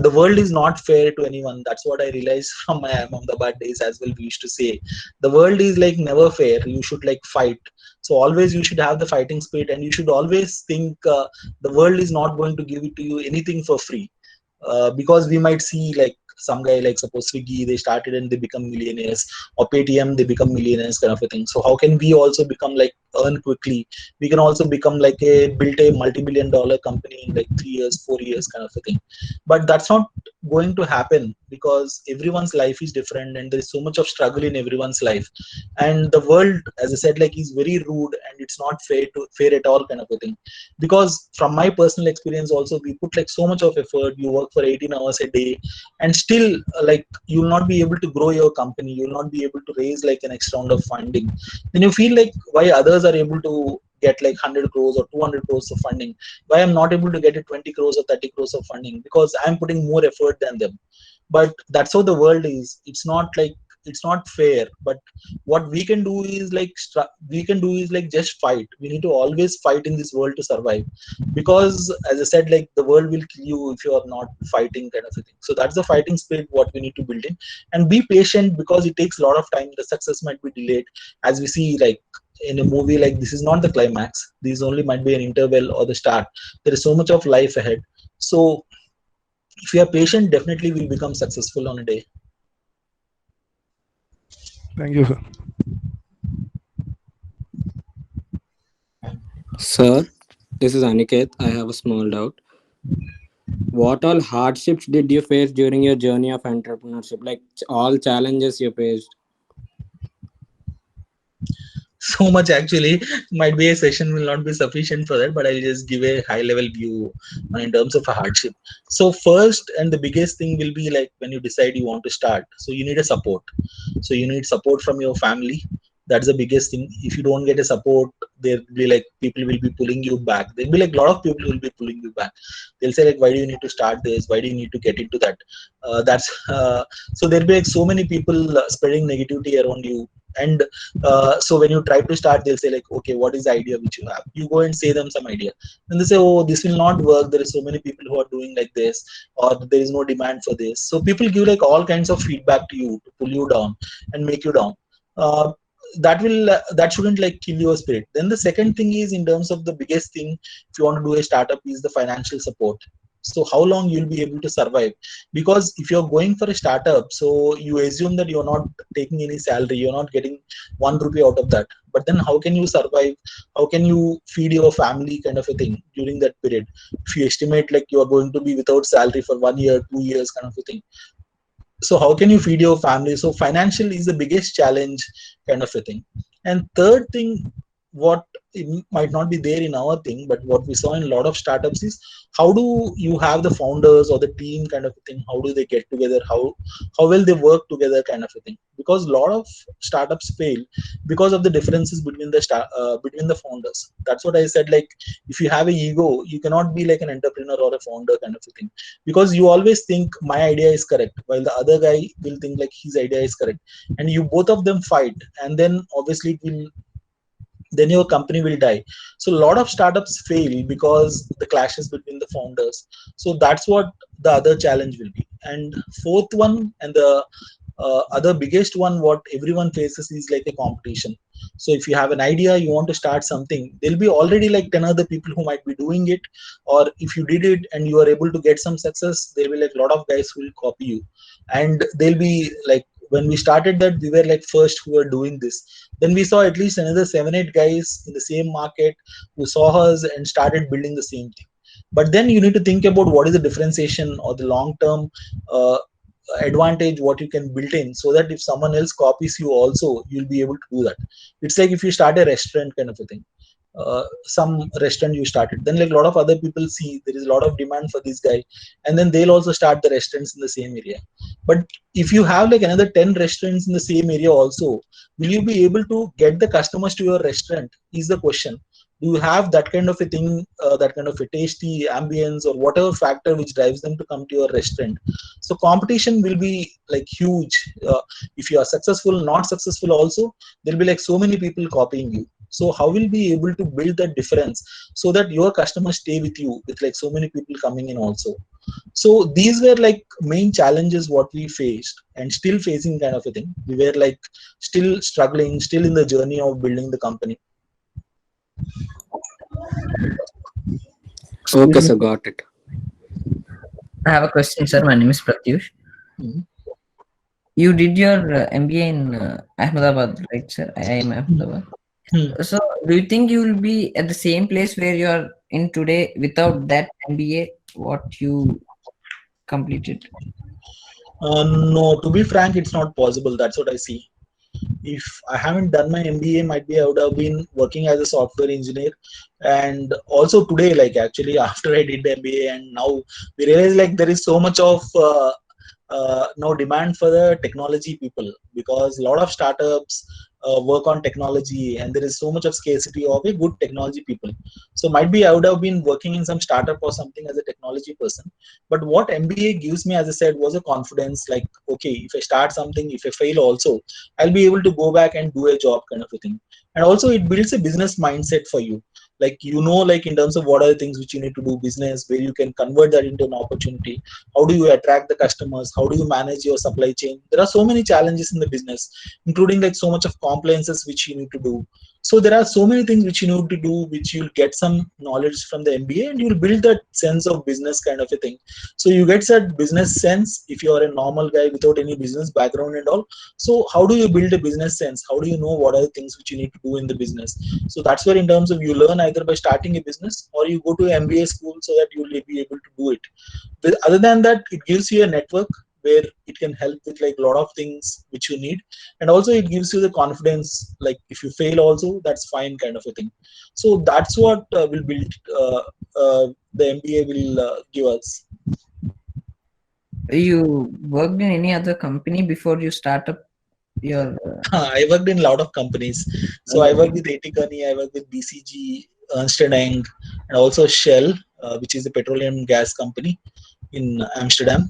The world is not fair to anyone. That's what I realized from my Ahmedabad days as well. We used to say the world is like never fair. You should like fight. So always you should have the fighting spirit, and you should always think the world is not going to give it to you anything for free, because we might see like some guy, like suppose Swiggy, they started and they become millionaires, or Paytm, they become millionaires kind of a thing. So how can we also become like earn quickly? We can also become like build a multi-billion-dollar company in like 3 years, 4 years kind of a thing. But that's not going to happen, because everyone's life is different and there is so much of struggle in everyone's life. And the world, as I said, like is very rude and it's not fair at all kind of a thing. Because from my personal experience also, we put like so much of effort, you work for 18 hours a day, and still like you will not be able to grow your company, you will not be able to raise like an next round of funding. Then you feel like why others are able to get like 100 crores or 200 crores of funding, why I'm not able to get a 20 crores or 30 crores of funding, because I'm putting more effort than them. But that's how the world is. It's not like, it's not fair. But what we can do is like just fight. We need to always fight in this world to survive, because as I said, like the world will kill you if you are not fighting kind of a thing. So that's the fighting spirit what we need to build in. And be patient, because it takes a lot of time. The success might be delayed, as we see like in a movie. Like this is not the climax, this only might be an interval or the start. There is so much of life ahead. So if you are patient, definitely will become successful on a day. Thank you, sir. Sir, this is Aniket. I have a small doubt. What all hardships did you face during your journey of entrepreneurship? Like all challenges you faced? So much actually. Might be a session will not be sufficient for that, but I'll just give a high level view in terms of a hardship. So first and the biggest thing will be like when you decide you want to start, so you need a support. So you need support from your family. That's the biggest thing. If you don't get a support, there'll be like people will be pulling you back. There'll be like a lot of people will be pulling you back. They'll say like, why do you need to start this, why do you need to get into that? That's So there'll be like so many people spreading negativity around you. And so when you try to start, they'll say like, okay, what is the idea which you have? You go and say them some idea, and they say, oh, this will not work, there is so many people who are doing like this, or there is no demand for this. So people give like all kinds of feedback to you to pull you down and make you down. That shouldn't like kill your spirit. Then the second thing is, in terms of the biggest thing, if you want to do a startup, is the financial support. So how long you'll be able to survive? Because if you're going for a startup, so you assume that you're not taking any salary, you're not getting 1 rupee out of that. But then how can you survive? How can you feed your family kind of a thing during that period? If you estimate like you are going to be without salary for 1 year, 2 years kind of a thing. So how can you feed your family? So financial is the biggest challenge kind of a thing. And third thing, what it might not be there in our thing, but what we saw in a lot of startups is, how do you have the founders or the team kind of a thing? How do they get together? How will they work together kind of a thing? Because a lot of startups fail because of the differences between between the founders. That's what I said. Like if you have an ego, you cannot be like an entrepreneur or a founder kind of a thing, because you always think my idea is correct, while the other guy will think like his idea is correct, and you both of them fight, and then obviously it will, then your company will die. So a lot of startups fail because the clashes between the founders. So that's what the other challenge will be. And fourth one, and the other biggest one what everyone faces, is like a competition. So if you have an idea, you want to start something, there'll be already like 10 other people who might be doing it. Or if you did it and you are able to get some success, there'll be like a lot of guys who will copy you. And they'll be like, when we started that, we were like first who were doing this. Then we saw at least another 7-8 guys in the same market who saw us and started building the same thing. But then you need to think about what is the differentiation or the long term advantage what you can build in, so that if someone else copies you also, you'll be able to do that. It's like if you start a restaurant kind of a thing. Some restaurant you started, then like a lot of other people see there is a lot of demand for this guy, and then they'll also start the restaurants in the same area. But if you have like another 10 restaurants in the same area also, will you be able to get the customers to your restaurant is the question. Do you have that kind of a thing, that kind of a tasty ambience or whatever factor which drives them to come to your restaurant? So competition will be like huge. If you are successful, not successful also, there'll be like so many people copying you. So how will be able to build that difference so that your customers stay with you with like so many people coming in also? So these were like main challenges what we faced and still facing kind of a thing. We were like still struggling, still in the journey of building the company. Okay, sir, got it. I have a question, sir. My name is Pratyush. Mhm. You did your MBA in Ahmedabad, right, sir? IIM Ahmedabad. So, do you think you will be at the same place where you are in today without that MBA? What you completed? No, to be frank, it's not possible. That's what I see. If I haven't done my MBA, might be I would have been working as a software engineer. And also today, like actually after I did the MBA, and now we realize like there is so much of no demand for the technology people, because a lot of startups work on technology, and there is so much of scarcity of a good technology people. So might be I would have been working in some startup or something as a technology person. But what MBA gives me, as I said, was a confidence. Like, okay, if I start something, if I fail also, I'll be able to go back and do a job kind of a thing. And also it builds a business mindset for you. Like, you know, like in terms of what are the things which you need to do business, where you can convert that into an opportunity. How do you attract the customers? How do you manage your supply chain? There are so many challenges in the business, including like so much of compliances which you need to do. So there are so many things which you need to do, which you'll get some knowledge from the MBA, and you'll build that sense of business kind of a thing. So you get that business sense if you are a normal guy without any business background and all. So how do you build a business sense? How do you know what are the things which you need to do in the business? So that's where in terms of you learn either by starting a business or you go to MBA school so that you will be able to do it. But other than that, it gives you a network where it can help with like a lot of things which you need, and also it gives you the confidence, like if you fail also, that's fine kind of a thing. So that's what will build the MBA will give us. You worked in any other company before you start up your? I worked in a lot of companies. So I worked with Etikani, I worked with BCG, Ernst & Young, and also Shell, which is a petroleum gas company in Amsterdam.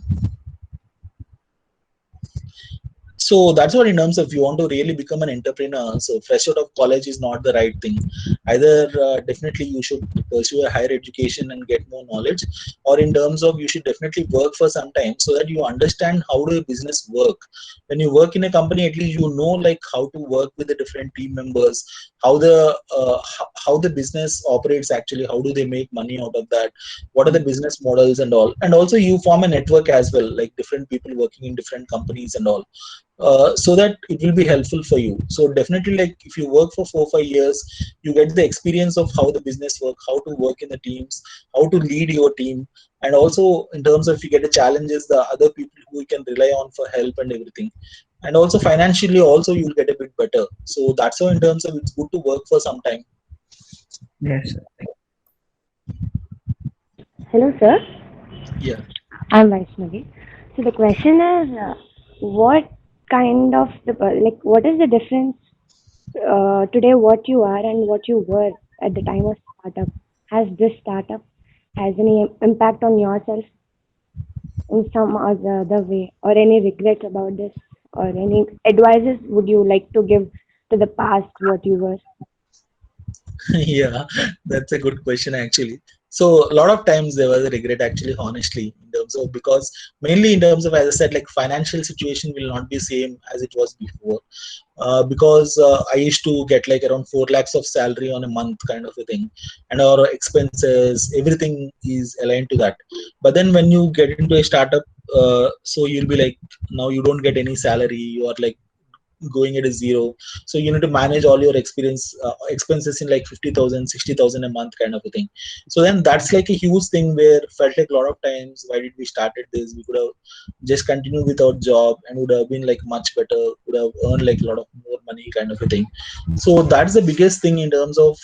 So that's what in terms of you want to really become an entrepreneur. So fresh out of college is not the right thing. Either definitely you should pursue a higher education and get more knowledge, or in terms of you should definitely work for some time so that you understand how do a business work. When you work in a company, at least you know like how to work with the different team members, how the business operates actually, how do they make money out of that, what are the business models and all. And also you form a network as well, like different people working in different companies and all. So that it will be helpful for you. So definitely, like if you work for 4 or 5 years, you get the experience of how the business work, how to work in the teams, how to lead your team, and also in terms of if you get the challenges, the other people who you can rely on for help and everything. And also financially also you'll get a bit better. So that's how in terms of it's good to work for some time. Yes, sir. Hello, sir. Yeah. I'm Vaishnavi. So the question is, what kind of what is the difference today? What you are and what you were at the time of startup? Has this startup has any impact on yourself in some other way, or any regrets about this, or any advices would you like to give to the past what you were? Yeah, that's a good question actually. So a lot of times there was a regret actually, honestly, in terms of, because mainly in terms of, as I said, like financial situation will not be same as it was before. Because I used to get like around 4 lakhs of salary on a month kind of a thing, and our expenses, everything is aligned to that. But then when you get into a startup, so you'll be like, now you don't get any salary, you are like going at a zero. So you need to manage all your expenses in like 50,000, 60,000 a month kind of a thing. So then that's like a huge thing where felt like a lot of times, why did we started this? We could have just continued with our job and would have been like much better, would have earned like a lot of more money kind of a thing. So that's the biggest thing in terms of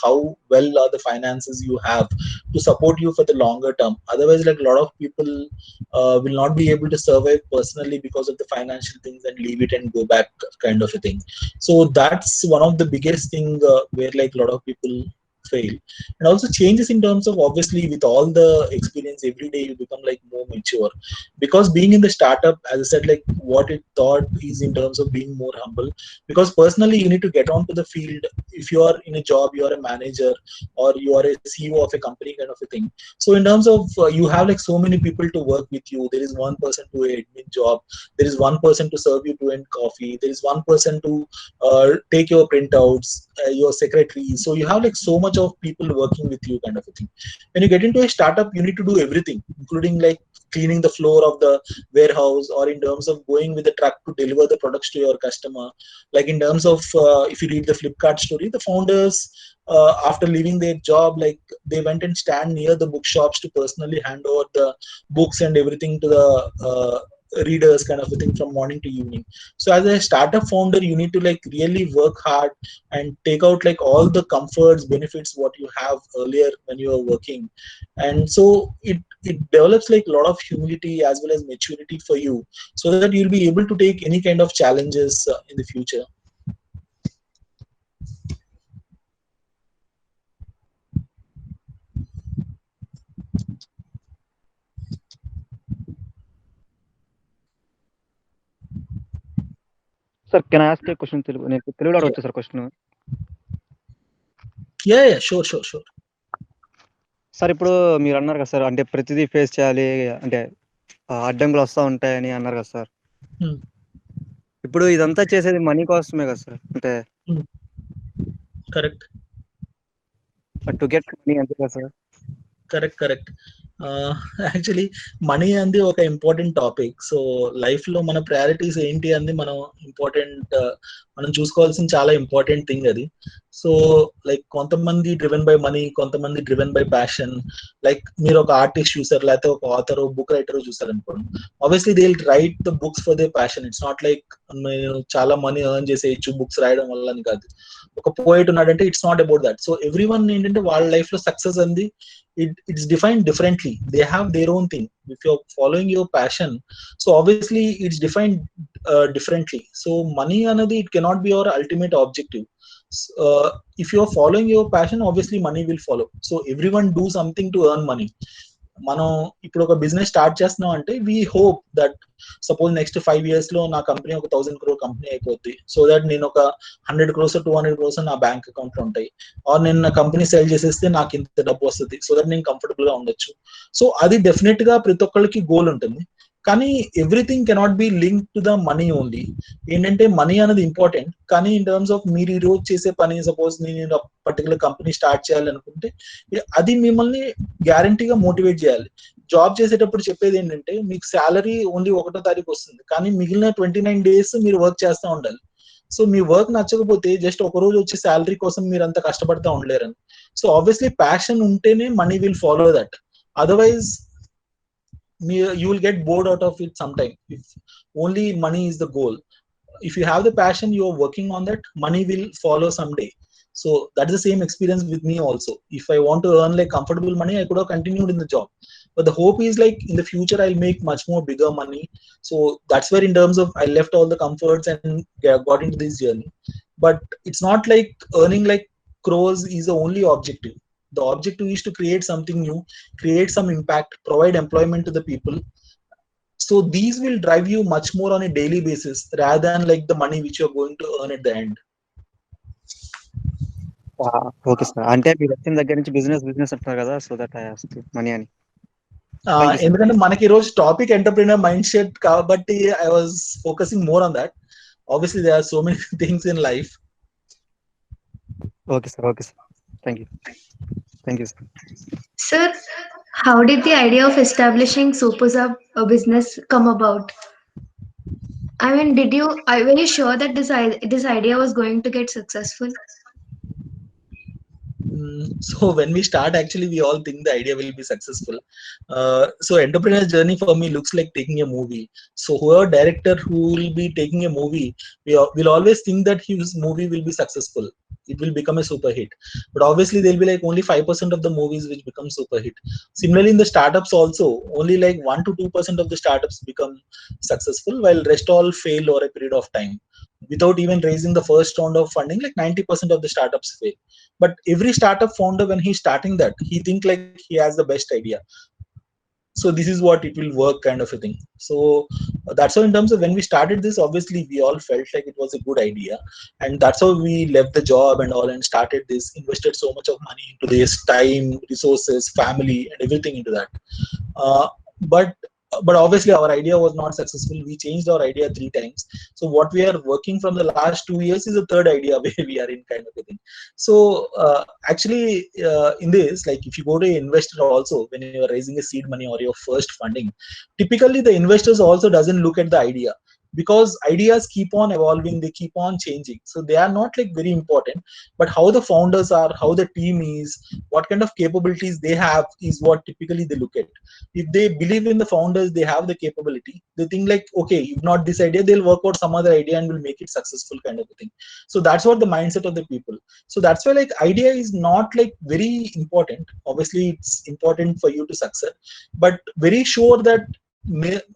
how well are the finances you have to support you for the longer term. Otherwise, like a lot of people will not be able to survive personally because of the financial things and leave it and go back kind of a thing. So that's one of the biggest thing where like a lot of people fail. And also changes in terms of, obviously with all the experience every day you become like more mature, because being in the startup, as I said, like what it taught is in terms of being more humble, because personally you need to get onto the field. If you are in a job, you are a manager or you are a CEO of a company kind of a thing. So in terms of you have like so many people to work with you. There is one person to a admin job, there is one person to serve you to end coffee, there is one person to take your printouts, your secretary. So you have like so much of people working with you kind of a thing. When you get into a startup, you need to do everything, including like cleaning the floor of the warehouse, or in terms of going with the truck to deliver the products to your customer. Like in terms of if you read the Flipkart story, the founders after leaving their job, like they went and stand near the bookshops to personally hand over the books and everything to the readers kind of a thing from morning to evening. So as a startup founder, you need to like really work hard and take out like all the comforts, benefits what you have earlier when you were working. And so it develops like a lot of humility as well as maturity for you, so that you'll be able to take any kind of challenges in the future. Sir can I ask a question? తెలుగులో అడగొచ్చా sir question? Yeah, sure. Sir ఇప్పుడు మీరు అన్నారు కదా sir, అంటే ప్రతిదీ face చేయాలి, అంటే అడ్డంకులు వస్తూ ఉంటాయని అన్నారు కదా సార్. ఇప్పుడు ఇదంతా చేసేది మనీ కోసమే కదా సార్, అంటే కరెక్ట్ టు గెట్ మనీ అంతే కదా సార్? కరెక్ట్. యాక్చువల్లీ మనీ అనేది ఒక ఇంపార్టెంట్ టాపిక్. సో లైఫ్ లో మన ప్రయారిటీస్ ఏంటి అనేది మనం చూసుకోవాల్సిన చాలా ఇంపార్టెంట్ థింగ్ అది. సో లైక్ కొంతమంది డ్రివెన్ బై మనీ, కొంతమంది డ్రివెన్ బై ప్యాషన్. లైక్ మీరు ఒక ఆర్టిస్ట్ చూసారు, లేకపోతే ఒక ఆథర్, బుక్ రైటర్ చూసారు అనుకోండి, obviously they will write the books for they passion. It's not like నేను చాలా మనీ ఎర్న్ చేసేయచ్చు బుక్స్ రాయడం వల్ల అని కాదు. ఒక పోయిట్ ఉన్నాడంటే it's not about that. So every one ఏంటంటే వాళ్ళ లైఫ్ లో సక్సెస్ అంది it's defined differently. They have their own thing. If you're following your passion, so obviously it's defined differently. So money another, it cannot be your ultimate objective. If you're following your passion, obviously money will follow. So everyone do something to earn money. మనం ఇప్పుడు ఒక business start చేస్తున్నాం అంటే we hope that suppose next 5 years లో నా company ఒక 1,000 crore company అయిపోద్ది. So that నేను ఒక 100 crores 200 crores నా బ్యాంక్ అకౌంట్ లో ఉంటాయి. ఆర్ నేను నా కంపెనీ సేల్ చేసేస్తే నాకు ఇంత డబ్బు వస్తుంది, సో దట్ నేను కంఫర్టబుల్ గా ఉండొచ్చు. సో అది డెఫినెట్ గా ప్రతి ఒక్కరికి గోల్ ఉంటుంది. కానీ everything cannot be link to the money only. ఏంటంటే మనీ అనేది ఇంపార్టెంట్, కానీ ఇన్ టర్మ్స్ ఆఫ్ మీరు ఈ రోజు చేసే పని, సపోజ్ నేను పర్టికులర్ కంపెనీ స్టార్ట్ చేయాలనుకుంటే అది మిమ్మల్ని గ్యారంటీగా మోటివేట్ చేయాలి. జాబ్ చేసేటప్పుడు చెప్పేది ఏంటంటే మీకు శాలరీ ఓన్లీ 1వ తారీఖు వస్తుంది, కానీ మిగిలిన 29 days మీరు వర్క్ చేస్తూ ఉండాలి. సో మీ వర్క్ నచ్చకపోతే జస్ట్ ఒక రోజు వచ్చే శాలరీ కోసం మీరు అంత కష్టపడతా ఉండలేరని. సో ఆబ్వియస్లీ ప్యాషన్ ఉంటేనే money will follow that. Otherwise you will get bored out of it sometime if only money is the goal. If you have the passion, you are working on that, money will follow someday. So that's the same experience with me also. If I want to earn like comfortable money, I could have continued in the job, but the hope is like in the future I'll make much more bigger money. So that's where in terms of I left all the comforts and got into this journey. But it's not like earning like crores is the only objective. The objective is to create something new, create some impact, provide employment to the people. So these will drive you much more on a daily basis rather than like the money which you're going to earn at the end. Okay sir, అంటే మీరు వచ్చిన దగ్గర నుంచి business అంటున్నారు కదా, so that I ask money అని. ఎందుకంటే మనకి ఈ రోజు టాపిక్ ఎంటర్ప్రెన్యూర్ మైండ్ సెట్ కాబట్టి I was focusing more on that. Obviously there are so many things in life. Okay sir thank you sir. Sir, how did the idea of establishing SuperSub business come about? I mean, were you sure that this idea was going to get successful? So when we start, actually, we all think the idea will be successful. So entrepreneur journey for me looks like taking a movie. So whoever director who will be taking a movie, will always think that his movie will be successful. It will become a super hit. But obviously, there'll be like only 5% of the movies which become super hit. Similarly, in the startups also, only like 1 to 2% of the startups become successful, while rest all fail over a period of time. Without even raising the first round of funding, like 90% of the startups fail. But every startup founder, when he's starting that, he think like he has the best idea. So this is what it will work, kind of a thing. So that's how, in terms of when we started this, obviously we all felt like it was a good idea, and that's how we left the job and all and started this, invested so much of money into this, time, resources, family, and everything into that. Uh, but but obviously our idea was not successful. We changed our idea 3 times. So what we are working from the last 2 years is a third idea where we are in, kind of a thing. So actually, in this, like if you go to an investor also, when you are raising a seed money or your first funding, typically the investors also doesn't look at the idea, because ideas keep on evolving, they keep on changing, so they are not like very important. But how the founders are, how the team is, what kind of capabilities they have is what typically they look at. If they believe in the founders, they have the capability, they think like, okay, if not this idea, they'll work out some other idea and will make it successful, kind of a thing. So that's what the mindset of the people. So that's why like idea is not like very important. Obviously it's important for you to succeed, but very sure that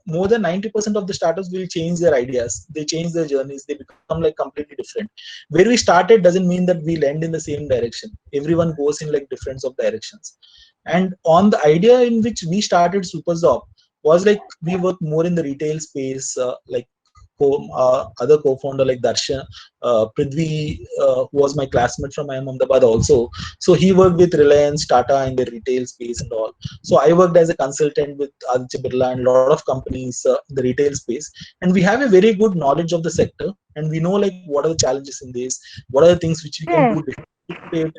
more than 90% of the startups will change their ideas, they change their journeys, they become like completely different. Where we started doesn't mean that we'll end in the same direction. Everyone goes in like different of directions. And on the idea in which we started Superzop was like we work more in the retail space, like other co-founder like Darshan, Prithvi, who was my classmate from IIM Ahmedabad also. So he worked with Reliance, Tata in the retail space and all. So I worked as a consultant with Aditya Birla and a lot of companies in the retail space. And we have a very good knowledge of the sector, and we know like what are the challenges in this, what are the things which we can do differently.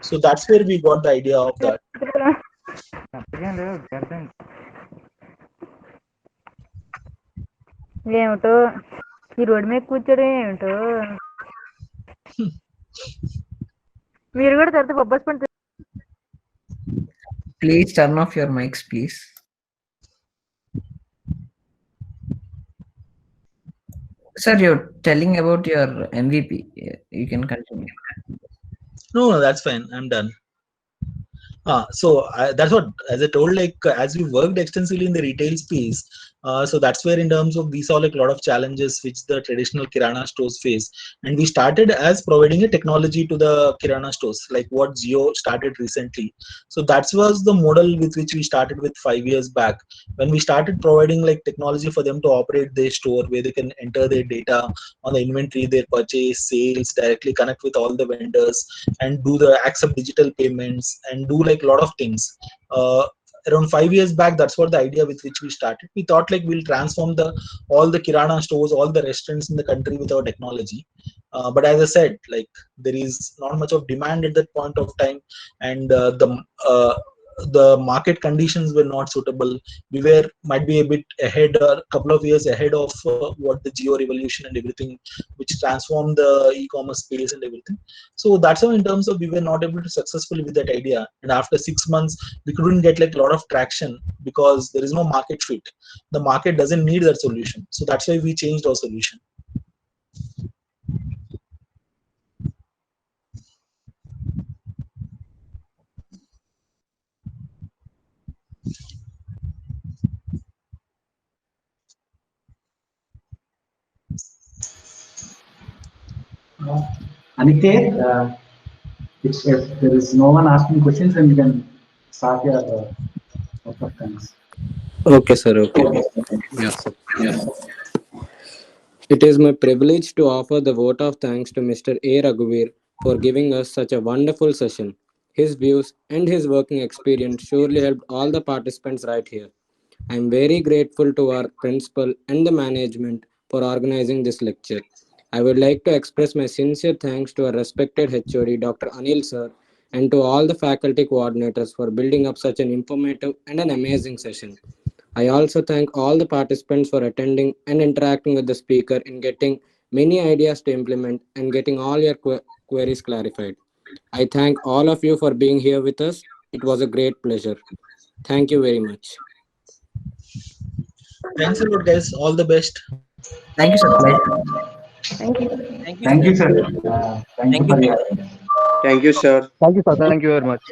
So that's where we got the idea of that. ఏమిటో ఈ road మీద కూర్చోడం ఏమిటో మీరు కూడా తర్వాత బొబ్బస్ పంట. Please turn off your mics, please. Sir, you're telling about your MVP. You can continue. No, that's fine. I'm done. So that's what, as I told, like as we worked extensively in the retail space, so that's where in terms of we saw like a lot of challenges which the traditional kirana stores face, and we started as providing a technology to the kirana stores, like what Jio started recently. So that was the model with which we started with 5 years back, when we started providing like technology for them to operate their store, where they can enter their data on the inventory, their purchase, sales, directly connect with all the vendors, and do the accept digital payments and do like a lot of things. Around 5 years back, that's what the idea with which we started. We thought like we'll transform the all the kirana stores, all the restaurants in the country with our technology. But as I said, like there is not much of demand at that point of time, and the market conditions were not suitable. We were might be a bit ahead, or a couple of years ahead of what the Geo revolution and everything, which transformed the e-commerce space and everything. So that's how, in terms of, we were not able to successfully with that idea. And after 6 months, we couldn't get like a lot of traction because there is no market fit. The market doesn't need that solution. So that's why we changed our solution. Aniket, if there is no one asking questions, then you can start your work of thanks. Okay, sir. Okay. Yes, sir. Yes. It is my privilege to offer the vote of thanks to Mr. A. Raghuveer for giving us such a wonderful session. His views and his working experience surely helped all the participants right here. I am very grateful to our principal and the management for organizing this lecture. I would like to express my sincere thanks to our respected HOD, Dr. Anil sir, and to all the faculty coordinators for building up such an informative and an amazing session. I also thank all the participants for attending and interacting with the speaker in getting many ideas to implement and getting all your queries clarified. I thank all of you for being here with us. It was a great pleasure. Thank you very much. Thanks a lot, guys. All the best. Thank you, sir. Pleasure. Thank you. Thank you, sir. Thank you for your. Thank you, sir. Thank you, sir. Thank you very much.